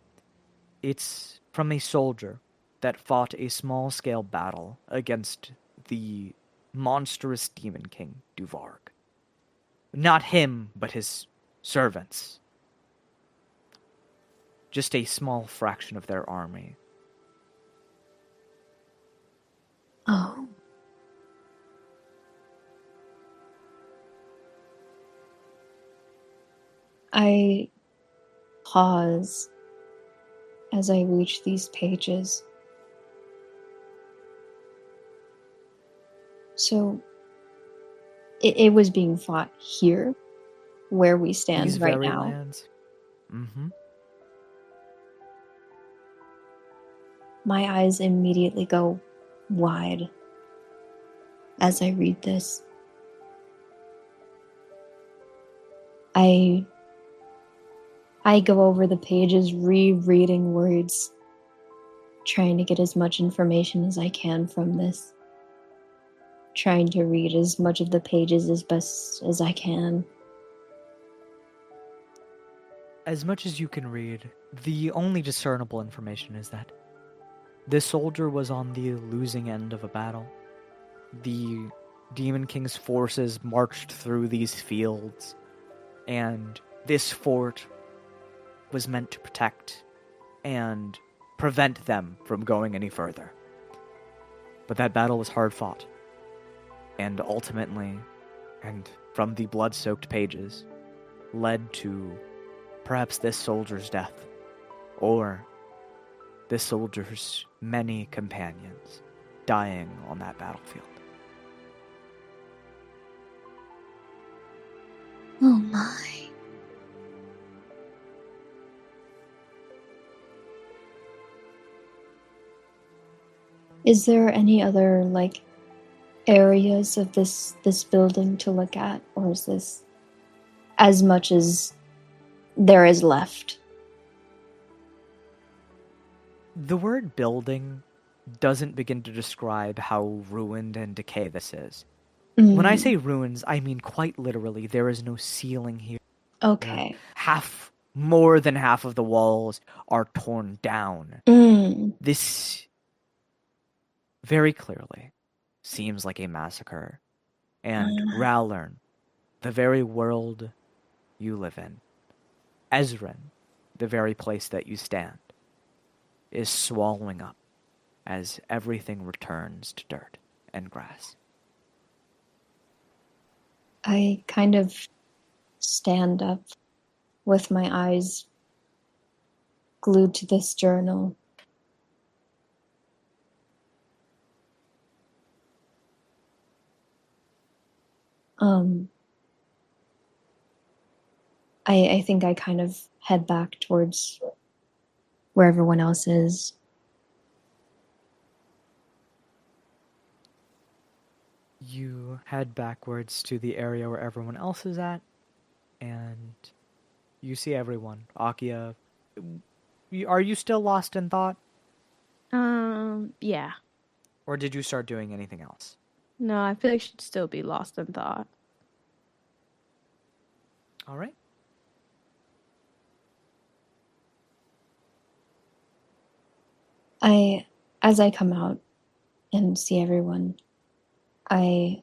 S1: it's from a soldier that fought a small-scale battle against the monstrous demon king, Duvarg. Not him, but his servants. Just a small fraction of their army.
S2: Oh. I pause as I reach these pages. So, it was being fought here, where we stand
S1: These
S2: right
S1: very
S2: now.
S1: lands. Mm-hmm.
S2: My eyes immediately go wide as I read this. I go over the pages, rereading words, trying to get as much information as I can from this. Trying to read as much of the pages as best as I can.
S1: As much as you can read, the only discernible information is that this soldier was on the losing end of a battle. The Demon King's forces marched through these fields, and this fort was meant to protect and prevent them from going any further. But that battle was hard fought, and ultimately, and from the blood-soaked pages, led to perhaps this soldier's death, or this soldier's many companions dying on that battlefield.
S2: Oh my. Is there any other, areas of this building to look at, or is this as much as there is left?
S1: The word building doesn't begin to describe how ruined and decay this is. When I say ruins, I mean quite literally, there is no ceiling here.
S2: Okay.
S1: More than half of the walls are torn down. This very clearly seems like a massacre. And Rowlern, the very world you live in, Ezrin, the very place that you stand, is swallowing up as everything returns to dirt and grass.
S2: I kind of stand up with my eyes glued to this journal. I think I kind of head back towards where everyone else is.
S1: You head backwards to the area where everyone else is at, and you see everyone. Akia, are you still lost in thought?
S3: Yeah.
S1: Or did you start doing anything else?
S3: No, I feel like she'd still be lost in thought.
S1: All right.
S2: As I come out and see everyone, I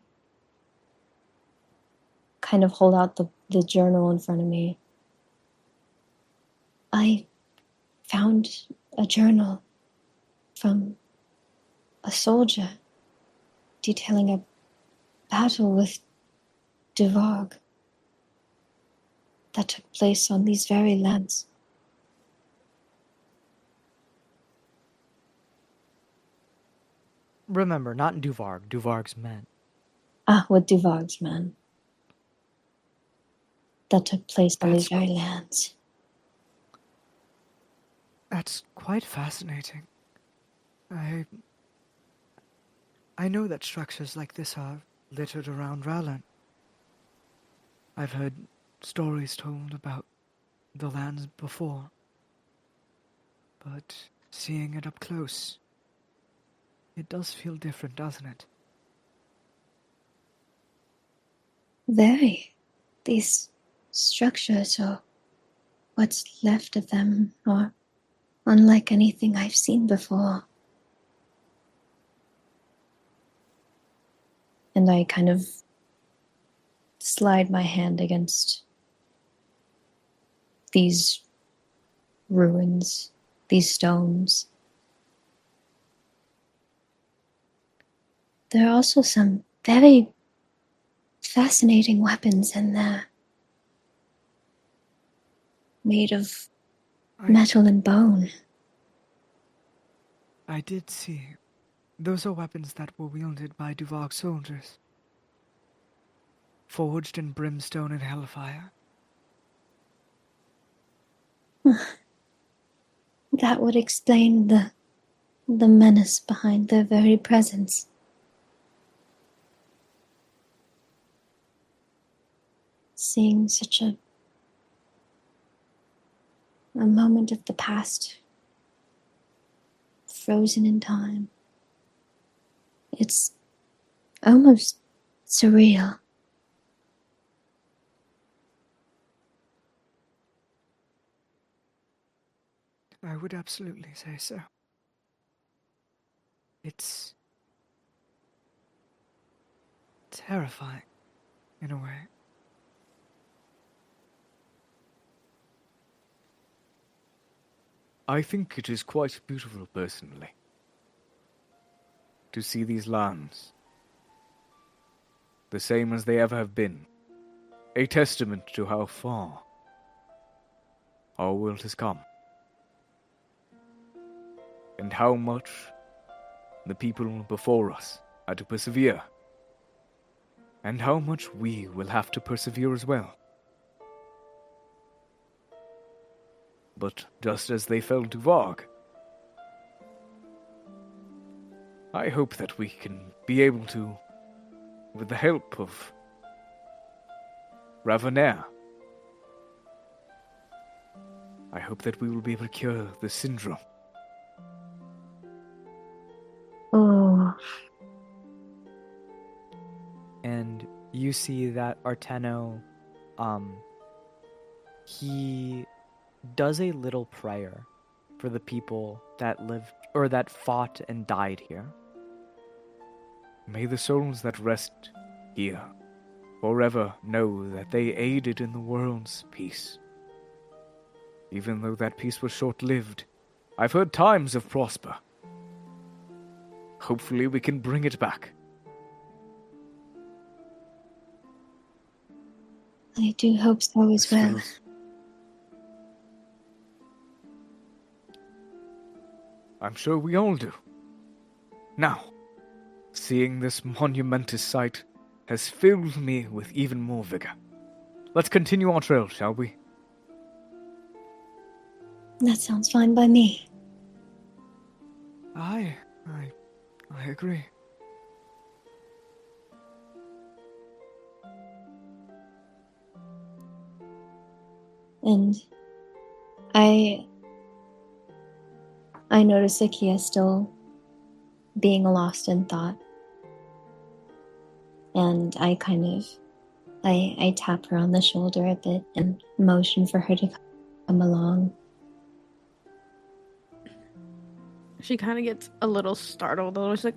S2: kind of hold out the journal in front of me. I found a journal from a soldier detailing a battle with Duvarg that took place on these very lands.
S1: Remember, not Duvarg, Duvarg's men.
S2: With Duvarg's men. That took place on these very lands.
S1: That's quite fascinating.
S4: I know that structures like this are littered around Rowland. I've heard stories told about the lands before, but seeing it up close, it does feel different, doesn't it?
S2: Very. These structures, or what's left of them, are unlike anything I've seen before. And I kind of slide my hand against these ruins, these stones. There are also some very fascinating weapons in there, made of metal and bone.
S4: I did see. Those are weapons that were wielded by Duvarg's soldiers, forged in brimstone and hellfire.
S2: That would explain the menace behind their very presence. Seeing such a moment of the past frozen in time. It's almost surreal.
S4: I would absolutely say so. It's terrifying, in a way. I think it is quite beautiful, personally, to see these lands, the same as they ever have been, a testament to how far our world has come, and how much the people before us had to persevere, and how much we will have to persevere as well. But just as they fell to Varg, I hope that we can be able to, with the help of Ravonair, I hope that we will be able to cure the syndrome.
S2: Oh.
S1: And you see that Arteno, he does a little prayer for the people that lived or that fought and died here.
S4: May the souls that rest here forever know that they aided in the world's peace. Even though that peace was short-lived, I've heard times of prosper. Hopefully we can bring it back.
S2: I do hope so as well.
S4: I'm sure we all do. Now, seeing this monumentous sight has filled me with even more vigor. Let's continue our trail, shall we?
S2: That sounds fine by me.
S4: I agree.
S2: And I notice Akia still being lost in thought. And I kind of, I tap her on the shoulder a bit and motion for her to come along.
S3: She kind of gets a little startled. She's like,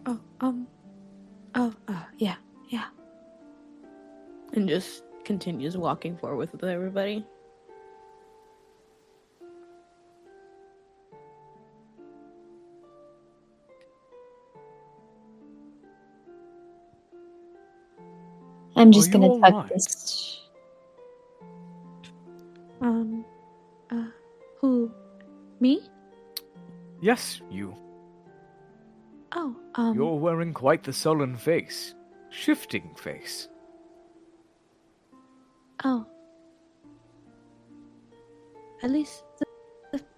S3: yeah. And just continues walking forward with everybody.
S2: I'm just
S4: Are
S2: gonna
S4: you
S2: tuck
S4: alright?
S2: this.
S3: Who? Me?
S4: Yes, you.
S3: Oh,
S4: You're wearing quite the sullen face. Shifting face.
S3: Oh. At least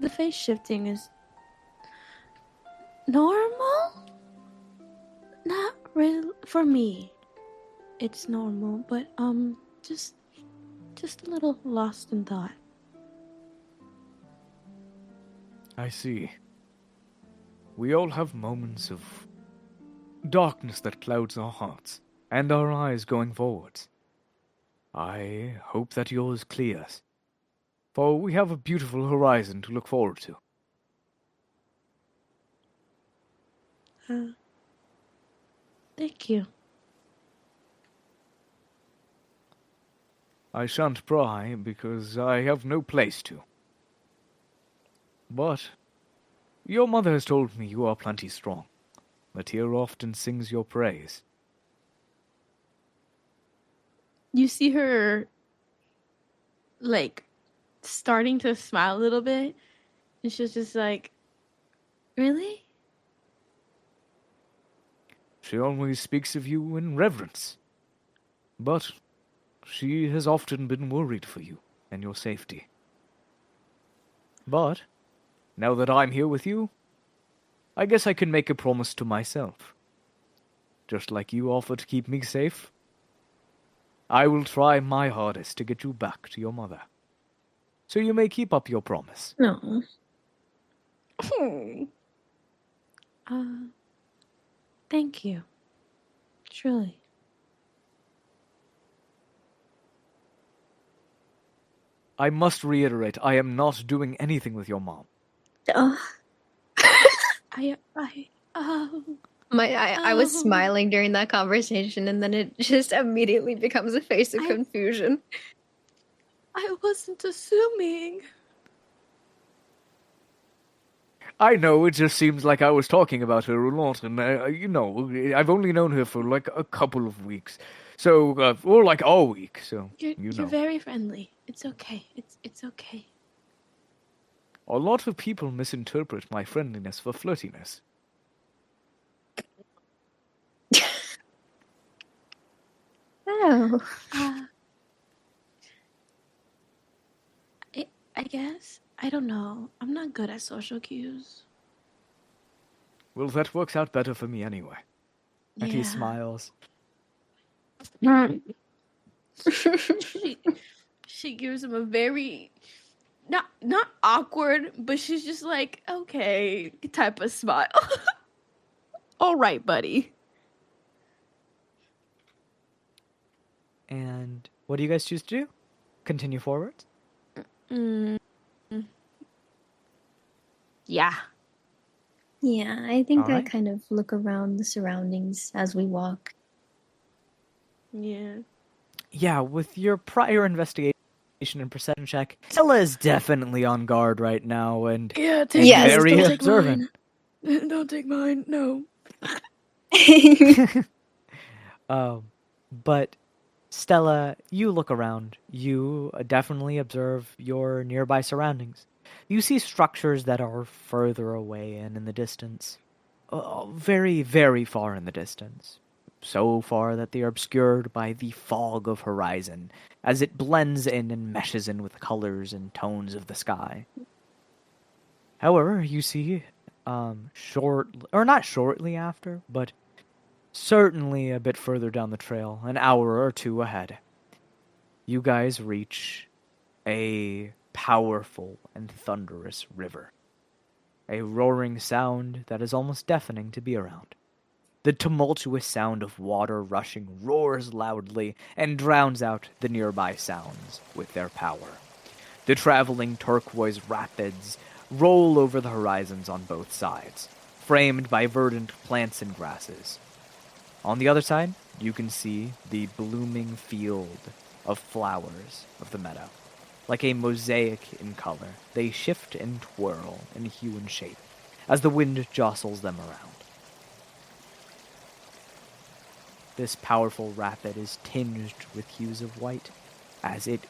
S3: the face shifting is normal? Not Real for me, it's normal, but just a little lost in thought.
S4: I see. We all have moments of darkness that clouds our hearts and our eyes going forwards. I hope that yours clears, for we have a beautiful horizon to look forward to.
S3: Thank you.
S4: I shan't pry because I have no place to. But your mother has told me you are plenty strong. The tear often sings your praise.
S3: You see her, like, starting to smile a little bit, and she's just like, really?
S4: She always speaks of you in reverence. But she has often been worried for you and your safety. But now that I'm here with you, I guess I can make a promise to myself. Just like you offer to keep me safe, I will try my hardest to get you back to your mother. So you may keep up your promise.
S2: No.
S3: Thank you. Truly.
S4: I must reiterate, I am not doing anything with your mom.
S2: I was smiling during that conversation, and then it just immediately becomes a face of confusion.
S3: I wasn't assuming.
S4: I know, it just seems like I was talking about her a lot, and, I've only known her for, like, a couple of weeks. So, or, like, all week, so,
S3: You're very friendly. It's okay. It's okay.
S4: A lot of people misinterpret my friendliness for flirtiness.
S2: Oh.
S3: I guess. I don't know. I'm not good at social cues.
S4: Well, that works out better for me anyway.
S3: Yeah.
S1: And he smiles.
S3: She gives him a very not awkward, but she's just like, okay, type of smile. All right, buddy.
S1: And what do you guys choose to do? Continue forward?
S3: Yeah.
S2: Yeah, I think I
S1: Alright.
S2: kind of look around the surroundings as we walk.
S3: Yeah.
S1: Yeah, with your prior investigation and perception check, Stella is definitely on guard right now and
S3: Yeah,
S2: Yes.
S1: very
S3: don't
S1: observant.
S3: Take mine. Don't take mine. No.
S1: But Stella, you look around. You definitely observe your nearby surroundings. You see structures that are further away and in the distance. Very, very far in the distance. So far that they are obscured by the fog of horizon as it blends in and meshes in with the colors and tones of the sky. However, you see, not shortly after, but certainly a bit further down the trail, an hour or two ahead, you guys reach a powerful and thunderous river. A roaring sound that is almost deafening to be around. The tumultuous sound of water rushing roars loudly and drowns out the nearby sounds with their power. The traveling turquoise rapids roll over the horizons on both sides, framed by verdant plants and grasses. On the other side, you can see the blooming field of flowers of the meadow. Like a mosaic in color, they shift and twirl in hue and shape as the wind jostles them around. This powerful rapid is tinged with hues of white as it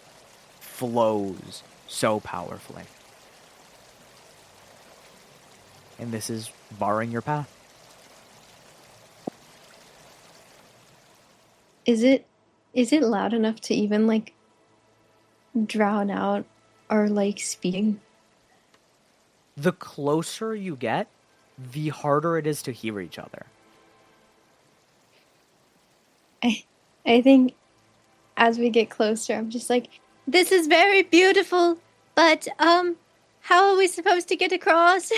S1: flows so powerfully. And this is barring your path.
S2: Is it loud enough to even like drown out our like speaking?
S1: The closer you get, the harder it is to hear each other.
S2: I think as we get closer, I'm just like, this is very beautiful, but how are we supposed to get across?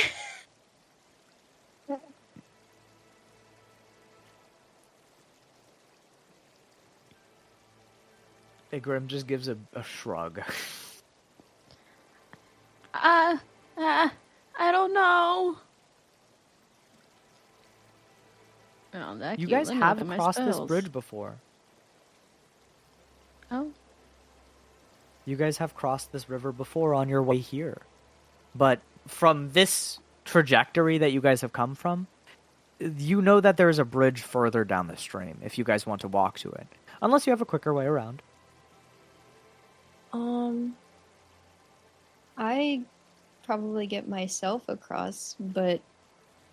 S4: Igrim just gives a shrug.
S3: I don't know. Oh, that
S1: You
S3: cute.
S1: guys
S3: Let me
S1: have
S3: look at my
S1: crossed this
S3: spells.
S1: bridge before.
S3: Oh.
S1: You guys have crossed this river before on your way here. But from this trajectory that you guys have come from, you know that there's a bridge further down the stream if you guys want to walk to it. Unless you have a quicker way around.
S2: I probably get myself across, but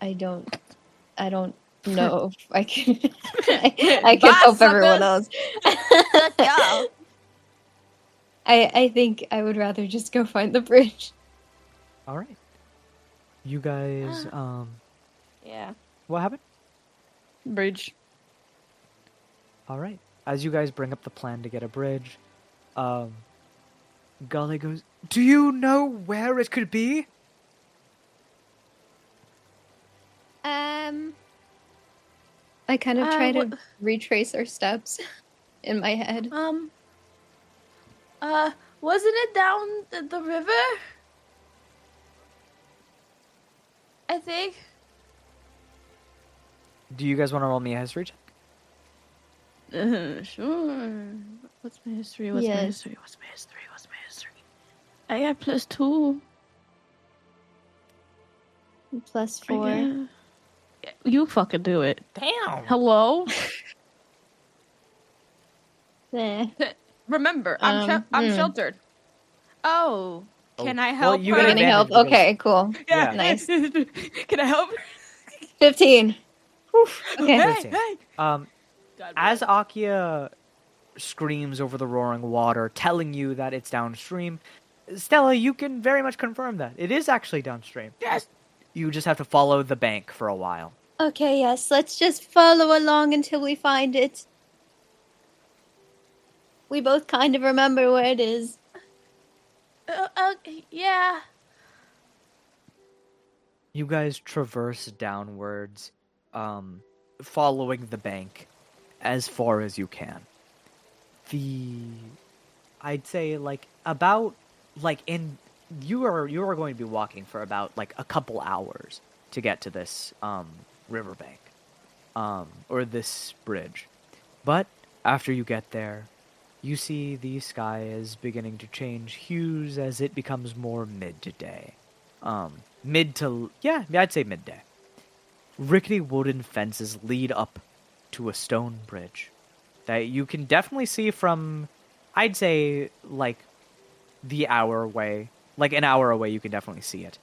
S2: I don't know if I can. I can
S3: Bye,
S2: help everyone
S3: suckers.
S2: else.
S3: Go.
S2: I think I would rather just go find the bridge.
S1: All right. You guys,
S3: Yeah.
S1: what happened?
S3: Bridge.
S1: All right. As you guys bring up the plan to get a bridge, Gully goes, "Do you know where it could be?"
S2: I kind of try to
S3: wh-
S2: retrace our steps in my head.
S3: Wasn't it down the river? I think.
S1: Do you guys want to roll me a history check?
S3: Sure. What's my history? What's my
S2: Yes.
S3: history? What's my history? What's my history? I got +2.
S2: +4.
S3: Yeah. You fucking do it.
S1: Damn.
S3: Hello?
S2: Eh.
S3: Remember, I'm sheltered. Oh, can I
S1: Well,
S3: help
S1: you
S3: her?
S1: get
S2: You're gonna help?
S1: advantage because-
S2: Okay, cool.
S1: Yeah.
S2: Nice.
S3: Can I help her?
S2: 15. Whew. Okay.
S3: Hey,
S1: 15.
S3: hey.
S1: Um,
S3: God
S1: as
S3: bless.
S1: Akia screams over the roaring water, telling you that it's downstream, Stella, you can very much confirm that. It is actually downstream.
S3: Yes.
S1: You just have to follow the bank for a while.
S2: Okay, yes, let's just follow along until we find it. We both kind of remember where it is.
S3: Yeah.
S1: You guys traverse downwards, following the bank as far as you can. I'd say you are going to be walking for about like a couple hours to get to this riverbank, or this bridge. But after you get there, you see the sky is beginning to change hues as it becomes more midday. I'd say midday. Rickety wooden fences lead up to a stone bridge that you can definitely see from, I'd say, like an hour away you can definitely see it.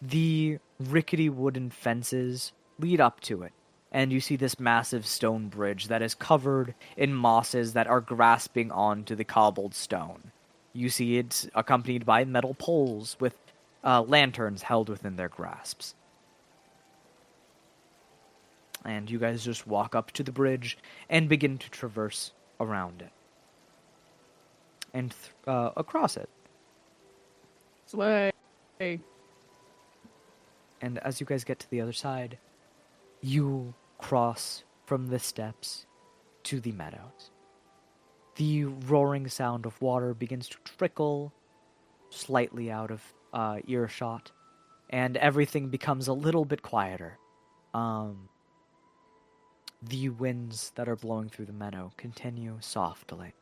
S1: The rickety wooden fences lead up to it, and you see this massive stone bridge that is covered in mosses that are grasping onto the cobbled stone. You see it accompanied by metal poles with lanterns held within their grasps. And you guys just walk up to the bridge and begin to traverse around it. And across it.
S3: Slay.
S1: And as you guys get to the other side, you cross from the steps to the meadows. The roaring sound of water begins to trickle slightly out of earshot, and everything becomes a little bit quieter. The winds that are blowing through the meadow continue softly,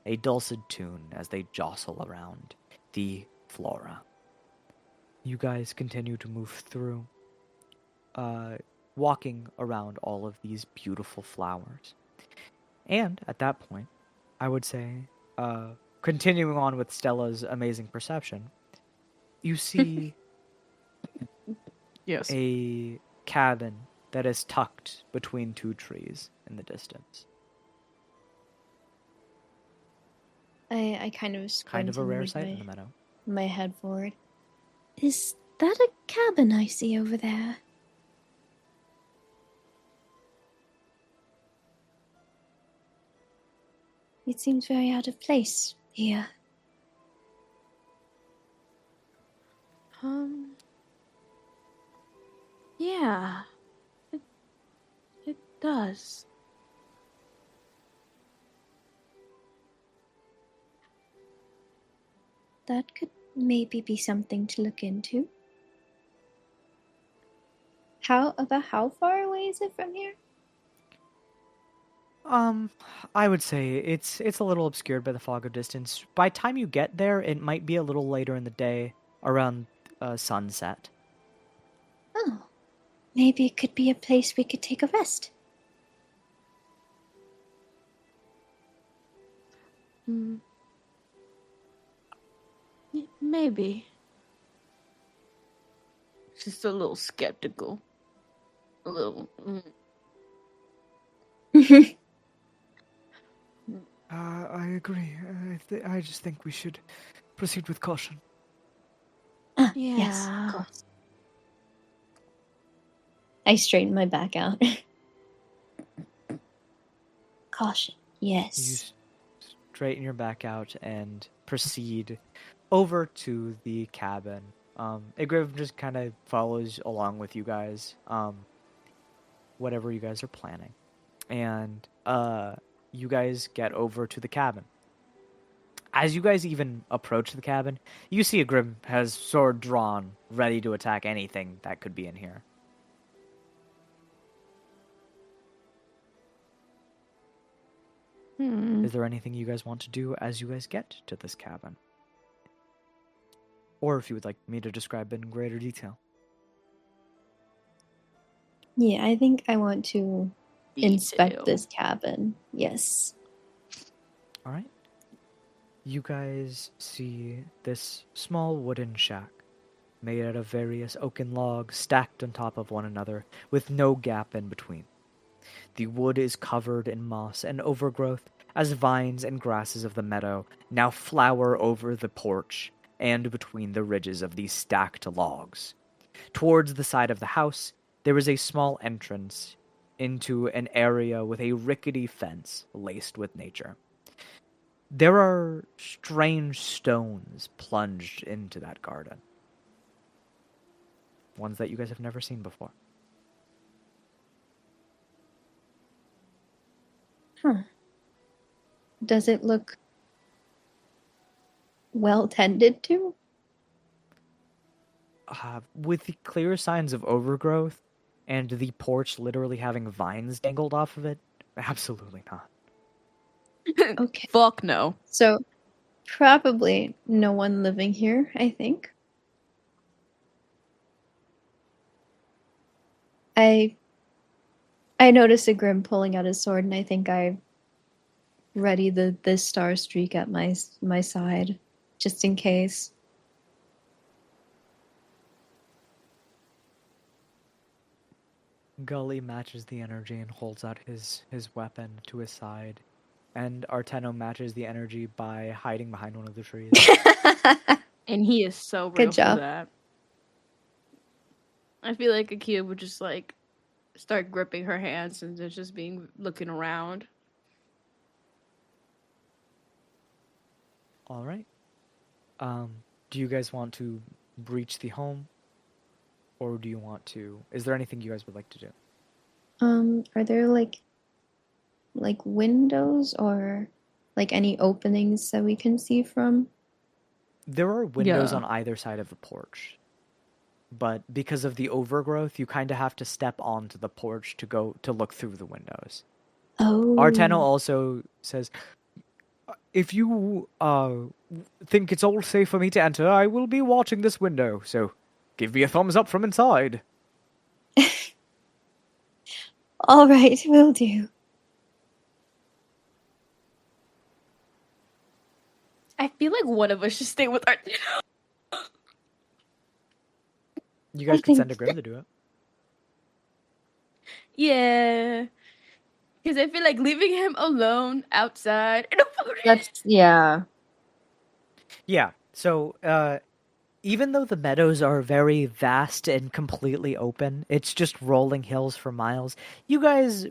S1: a dulcet tune as they jostle around the flora. You guys continue to move through, walking around all of these beautiful flowers. And at that point, I would say, continuing on with Stella's amazing perception, you see
S3: Yes.
S1: a cabin that is tucked between two trees in the distance.
S2: I kind of
S1: Kind of a
S2: squint and
S1: rare
S2: move
S1: sight in the meadow.
S2: my head forward. Is that a cabin I see over there? It seems very out of place here.
S3: Yeah. It does.
S2: That could maybe be something to look into. How far away is it from here?
S1: I would say it's a little obscured by the fog of distance. By the time you get there, it might be a little later in the day, around sunset.
S2: Oh, maybe it could be a place we could take a rest.
S3: Maybe. Just a little skeptical. A little.
S4: I agree. I just think we should proceed with caution.
S2: Yes,
S3: Yeah.
S2: of course. I straighten my back out. Caution,
S1: You
S2: yes.
S1: straighten your back out and proceed over to the cabin. Igriv just kind of follows along with you guys, whatever you guys are planning. And you guys get over to the cabin. As you guys even approach the cabin, you see Igriv has sword drawn, ready to attack anything that could be in here. Is there anything you guys want to do as you guys get to this cabin? Or if you would like me to describe it in greater detail.
S2: Yeah, I think I want to inspect
S3: Detail.
S2: this cabin. Yes.
S1: All right. You guys see this small wooden shack made out of various oaken logs stacked on top of one another with no gap in between. The wood is covered in moss and overgrowth as vines and grasses of the meadow now flower over the porch and between the ridges of these stacked logs. Towards the side of the house, there is a small entrance into an area with a rickety fence laced with nature. There are strange stones plunged into that garden. Ones that you guys have never seen before.
S2: Huh. Does it look well tended to?
S1: With the clear signs of overgrowth and the porch literally having vines dangled off of it, absolutely not.
S2: Okay.
S3: Fuck no.
S2: So, probably no one living here, I think. I notice a Grim pulling out his sword, and I think I ready the star streak at my side, just in case.
S1: Gully matches the energy and holds out his weapon to his side, and Arteno matches the energy by hiding behind one of the trees.
S3: And he is so
S2: Good
S3: real
S2: job.
S3: for that. I feel like Akia would just like start gripping her hands and just being looking around.
S1: All right. Do you guys want to breach the home, or do you want to? Is there anything you guys would like to do?
S2: Are there like windows or like any openings that we can see from?
S1: There are windows
S3: Yeah.
S1: on either side of the porch, but because of the overgrowth, you kind of have to step onto the porch to go to look through the windows.
S2: Oh.
S1: Arteno also says, if you think it's all safe for me to enter, I will be watching this window, so give me a thumbs up from inside.
S2: All right, will do.
S3: I feel like one of us should stay with our.
S1: You guys
S2: I
S1: could send a
S2: think-
S1: Grim to do it.
S3: Yeah. Because I feel like leaving him alone outside.
S2: Yeah.
S1: Yeah, so even though the meadows are very vast and completely open, it's just rolling hills for miles. You guys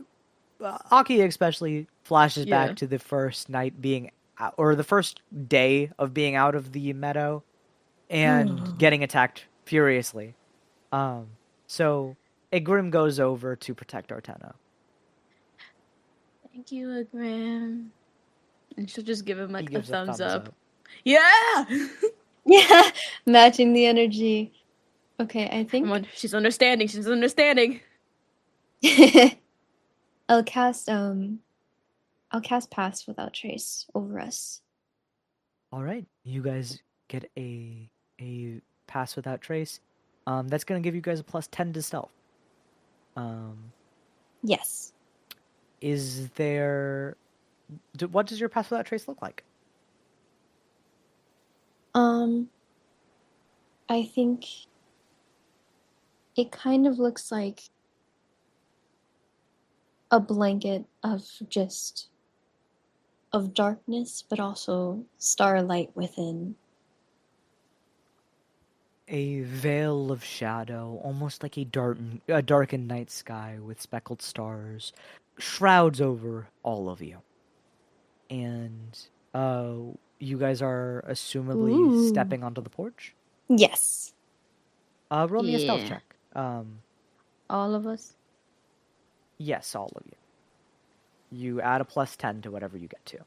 S1: Aki especially flashes
S3: Yeah.
S1: back to the first night being out, or the first day of being out of the meadow and getting attacked furiously. So Igrim goes over to protect Arteno.
S3: Thank you, Agrim. And she'll just give him
S1: He
S3: like a
S1: gives
S3: thumbs up. Yeah!
S2: Yeah, matching the energy. Okay, I think
S3: She's understanding. She's understanding.
S2: I'll cast Pass Without Trace over us.
S1: All right, you guys get a pass without trace. That's gonna give you guys a +10 to stealth.
S2: Yes.
S1: Is there? What does your pass without trace look like?
S2: I think it kind of looks like a blanket of darkness, but also starlight within.
S1: A veil of shadow, almost like a darkened night sky with speckled stars, shrouds over all of you. And you guys are assumably
S2: Ooh.
S1: stepping onto the porch.
S2: Yes.
S1: Roll me a stealth
S3: Yeah.
S1: check.
S3: All of us.
S1: Yes, all of you. You add a +10 to whatever you get to.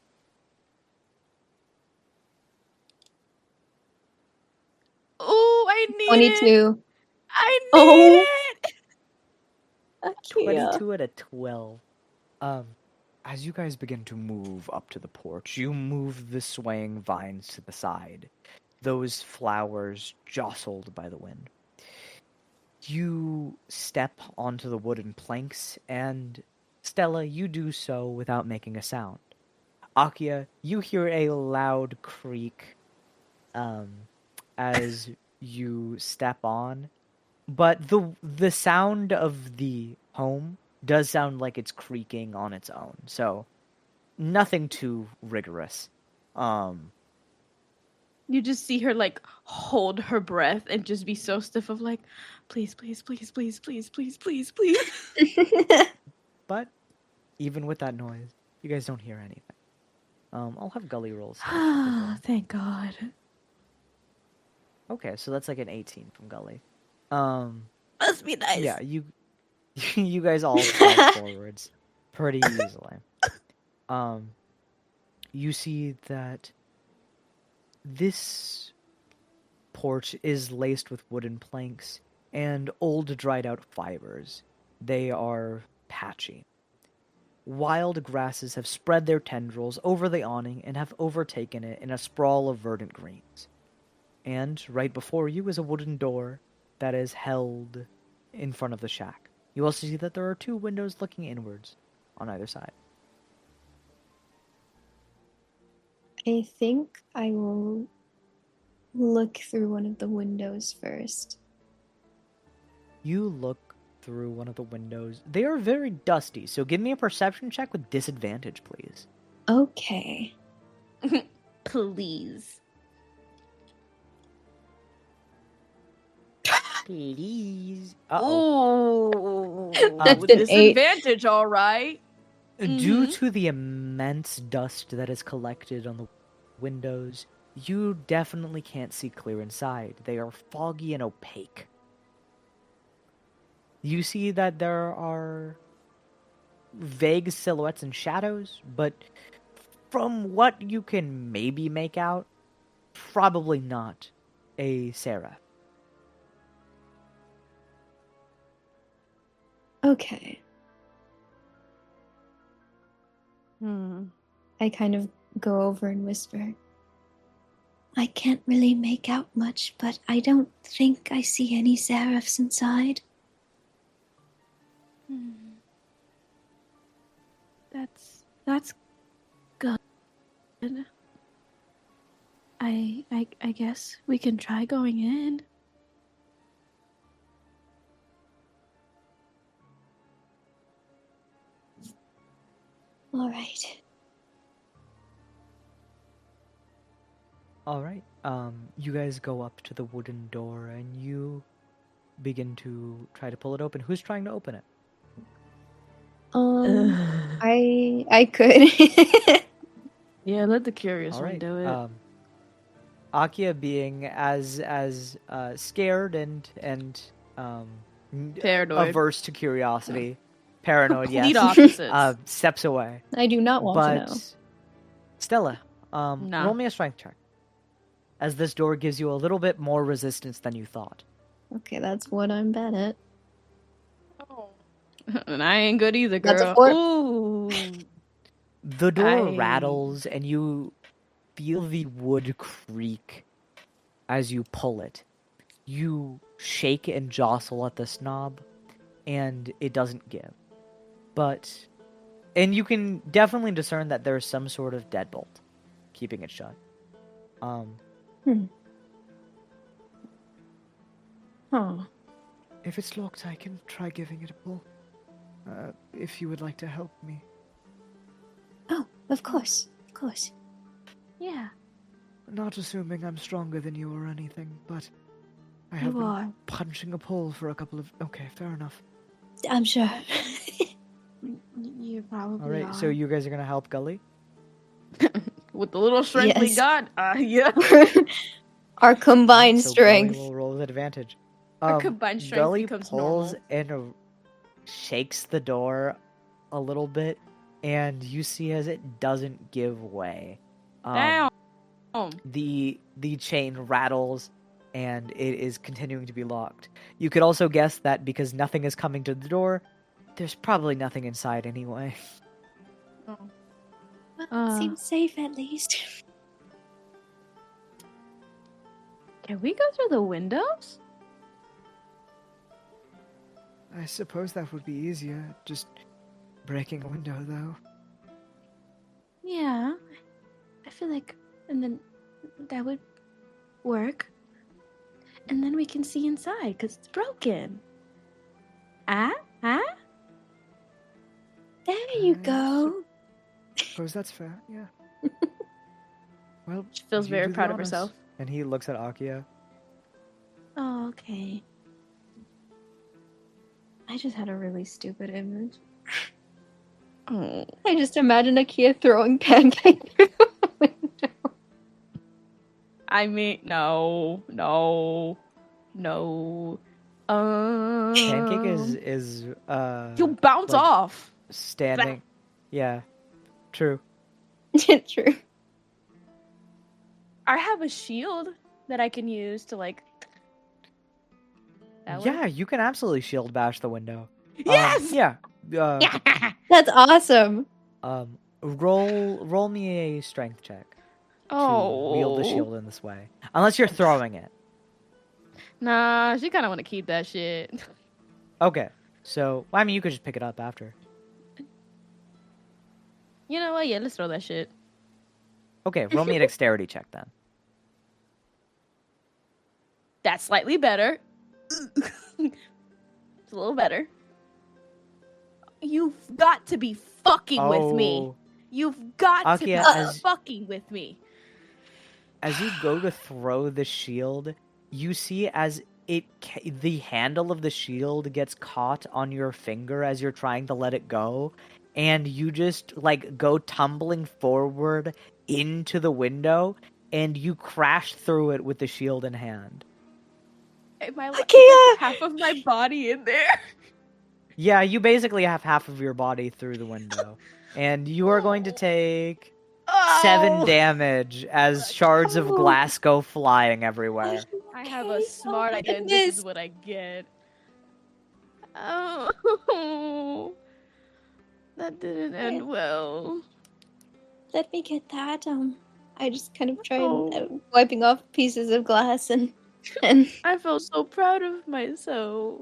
S3: Oh, I need
S2: 22.
S3: it. I need
S2: Oh.
S3: it.
S2: Akia.
S1: 22 out of 12. As you guys begin to move up to the porch, you move the swaying vines to the side, those flowers jostled by the wind. You step onto the wooden planks, and Stella, you do so without making a sound. Akia, you hear a loud creak as you step on, but the sound of the home does sound like it's creaking on its own, so nothing too rigorous.
S3: You just see her like hold her breath and just be so stiff of like, please, please, please, please, please, please, please, please.
S1: But even with that noise, you guys don't hear anything. I'll have Gully rolls.
S3: Thank God.
S1: Okay, so that's like an 18 from Gully.
S3: Must be nice.
S1: Yeah, you guys all step forwards pretty easily. You see that this porch is laced with wooden planks and old dried out fibers. They are patchy. Wild grasses have spread their tendrils over the awning and have overtaken it in a sprawl of verdant greens. And right before you is a wooden door that is held in front of the shack. You also see that there are 2 windows looking inwards on either side.
S2: I think I will look through one of the windows first.
S1: You look through one of the windows. They are very dusty, so give me a perception check with disadvantage, please.
S2: Okay.
S3: Please.
S1: Please.
S3: Oh,
S2: That's an 8.
S3: disadvantage, all right.
S1: Due to the immense dust that is collected on the windows, you definitely can't see clear inside. They are foggy and opaque. You see that there are vague silhouettes and shadows, but from what you can maybe make out, probably not a Seraph.
S2: Okay. I kind of go over and whisper. I can't really make out much, but I don't think I see any Seraphs inside.
S3: That's good. I guess we can try going in.
S2: All right.
S1: All right. You guys go up to the wooden door and you begin to try to pull it open. Who's trying to open it?
S2: I could.
S3: Yeah, let the curious
S1: All
S3: one
S1: right.
S3: do it.
S1: Akia being as scared and
S3: Paranoid.
S1: averse to curiosity, paranoid,
S3: Complete
S1: yes,
S3: opposites.
S1: steps away.
S2: I do not want to know.
S1: But Stella,
S3: Nah.
S1: roll me a strength check, as this door gives you a little bit more resistance than you thought.
S2: Okay, that's what I'm bad at.
S3: And I ain't good either,
S2: That's a
S3: girl.
S2: 4.
S3: Ooh.
S1: The door
S3: I-
S1: rattles, and you feel the wood creak as you pull it. You shake and jostle at this knob, and it doesn't give. And you can definitely discern that there's some sort of deadbolt keeping it shut.
S2: Huh.
S4: If it's locked, I can try giving it a pull. If you would like to help me.
S2: Oh, of course. Of course.
S3: Yeah,
S4: Not assuming I'm stronger than you or anything, but I have
S3: you
S4: been
S3: are.
S4: punching a pole for a couple of... Okay, fair enough.
S2: I'm sure.
S3: You probably
S1: All right,
S3: are.
S1: so you guys are gonna help Gully?
S3: With the little strength we
S2: Yes.
S3: got, yeah.
S2: Our combined
S1: So
S2: strength.
S1: Gully will roll with advantage.
S3: Our combined strength
S1: Gully
S3: becomes
S1: pulls
S3: normal.
S1: and shakes the door a little bit, and you see as it doesn't give way.
S3: Damn.
S1: The chain rattles, and it is continuing to be locked. You could also guess that because nothing is coming to the door, there's probably nothing inside anyway.
S2: Well, it seems safe at least.
S3: Can we go through the windows?
S4: I suppose that would be easier, just breaking a window, though.
S3: Yeah. I feel like, and then that would work. And then we can see inside, because it's broken. Ah?
S2: There you
S4: I
S2: go.
S4: Suppose that's fair, yeah. Well,
S3: She feels
S4: you
S3: very
S4: do the
S3: proud of
S4: honors.
S3: herself.
S1: And he looks at Akia.
S3: Oh, okay.
S2: I just had a really stupid image.
S3: Oh.
S2: I just imagine Akia throwing pancake through the window.
S3: I mean, no.
S1: Pancake is
S3: He'll bounce
S1: like-
S3: off.
S1: standing. Yeah, true.
S2: True.
S3: I have a shield that I can use to like. That
S1: Yeah,
S3: work?
S1: you can absolutely shield bash the window.
S3: Yes.
S1: Yeah.
S2: That's awesome.
S1: Roll me a strength check to wield the
S3: Oh.
S1: shield in this way. Unless you're throwing it.
S3: Nah, she kind of want to keep that shit.
S1: Okay. So, I mean, you could just pick it up after.
S3: You know what? Yeah, let's throw that shit.
S1: Okay, roll me a dexterity check then.
S3: That's slightly better. It's a little better. You've got to be fucking with me.
S1: Oh,
S3: You've got to be
S1: Akia, as-
S3: fucking with me.
S1: as you go to throw the shield, you see as the handle of the shield gets caught on your finger as you're trying to let it go, and you just like go tumbling forward into the window, and you crash through it with the shield in hand.
S3: Am I like
S2: Akia!
S3: half of my body in there?
S1: Yeah, you basically have half of your body through the window, and you are going to take 7
S3: Oh!
S1: damage as shards of glass go flying everywhere.
S3: I have a
S2: Okay,
S3: smart
S2: oh my
S3: idea, and this
S2: goodness.
S3: is what I get. Oh, that didn't end well.
S2: Let me get that. I just kind of tried
S3: Oh.
S2: wiping off pieces of glass and
S3: I felt so proud of myself.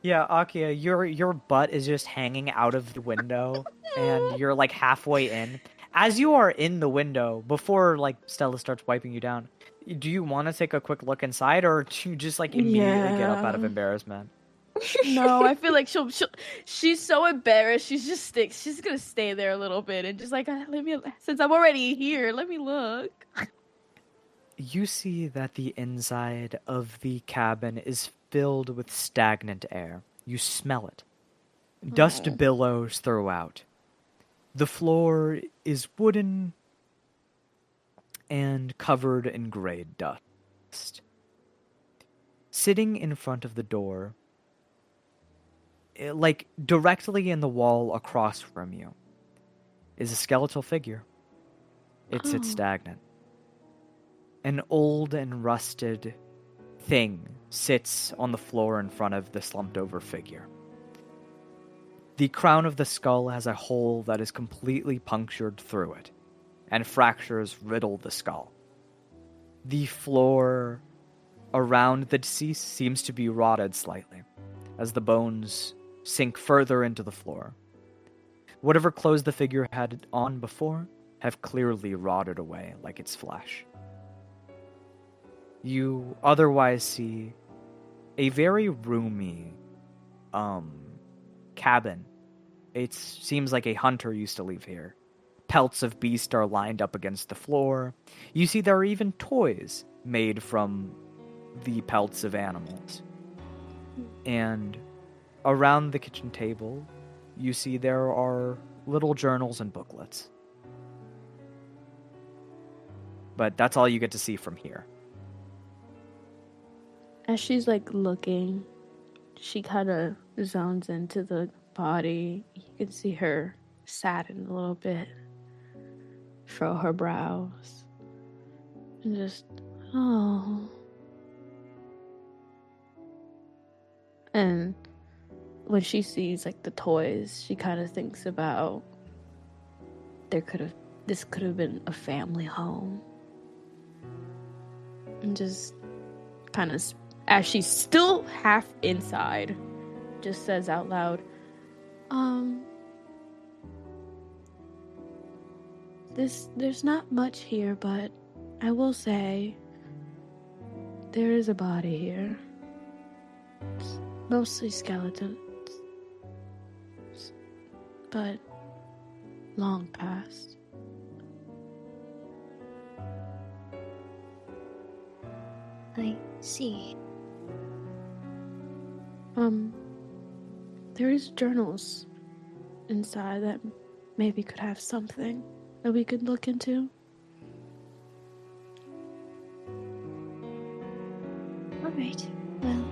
S1: Yeah, Akia, your butt is just hanging out of the window, and you're like halfway in. As you are in the window, before like Stella starts wiping you down, do you want to take a quick look inside, or do you just like immediately get up out of
S3: Yeah.
S1: embarrassment?
S3: No, I feel like she's so embarrassed. She's gonna stay there a little bit and just like let me. Since I'm already here, let me look.
S1: You see that the inside of the cabin is filled with stagnant air. You smell it. Dust
S3: Oh.
S1: billows throughout. The floor is wooden and covered in gray dust. Sitting in front of the door, like directly in the wall across from you, is a skeletal figure. It sits
S3: Oh.
S1: stagnant. An old and rusted thing sits on the floor in front of the slumped over figure. The crown of the skull has a hole that is completely punctured through it, and fractures riddle the skull. The floor around the deceased seems to be rotted slightly, as the bones sink further into the floor. Whatever clothes the figure had on before have clearly rotted away like its flesh. You otherwise see a very roomy cabin. It seems like a hunter used to live here. Pelts of beasts are lined up against the floor. You see there are even toys made from the pelts of animals. And around the kitchen table, you see there are little journals and booklets. But that's all you get to see from here.
S3: As she's like looking, she kind of zones into the body. You can see her sadden a little bit, furrow her brows, and just, oh. And when she sees like the toys, she kind of thinks about this could have been a family home, and just kind of, as she's still half inside, just says out loud, there's not much here, but I will say there is a body here. It's mostly skeletons, but long past.
S2: I see.
S3: There is journals inside that maybe could have something that we could look into.
S2: All right. Well,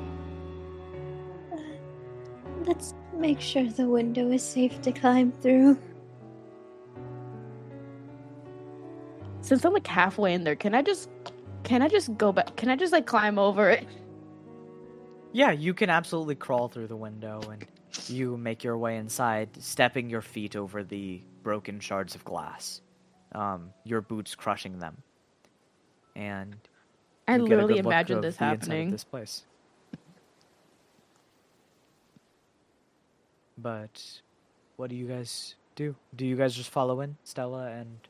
S2: let's make sure the window is safe to climb through.
S3: Since I'm like halfway in there, can I just go back? Can I just like climb over it?
S1: Yeah, you can absolutely crawl through the window, and you make your way inside, stepping your feet over the broken shards of glass, your boots crushing them. And
S3: I
S1: you get a
S3: literally
S1: good look
S3: imagined
S1: of
S3: this
S1: the inside of
S3: happening.
S1: this place. But what do you guys do? Do you guys just follow in, Stella and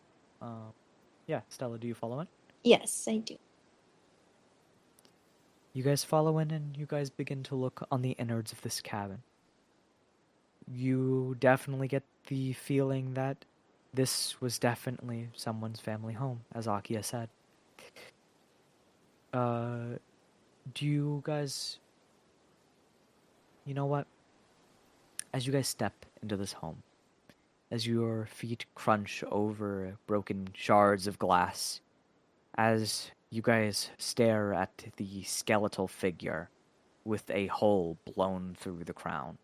S1: yeah, Stella, do you follow in?
S2: Yes, I do.
S1: You guys follow in and you guys begin to look on the innards of this cabin. You definitely get the feeling that this was definitely someone's family home, as Akia said. Do you guys... You know what? As you guys step into this home, as your feet crunch over broken shards of glass, as you guys stare at the skeletal figure with a hole blown through the crown.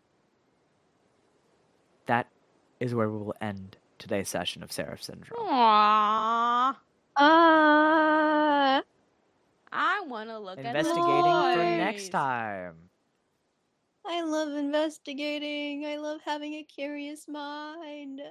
S1: That is where we will end today's session of Seraph Syndrome.
S3: Aww.
S2: Ah.
S3: I want to look
S1: Investigating
S3: at the
S1: for
S3: toys.
S1: next time.
S2: I love investigating. I love having a curious mind.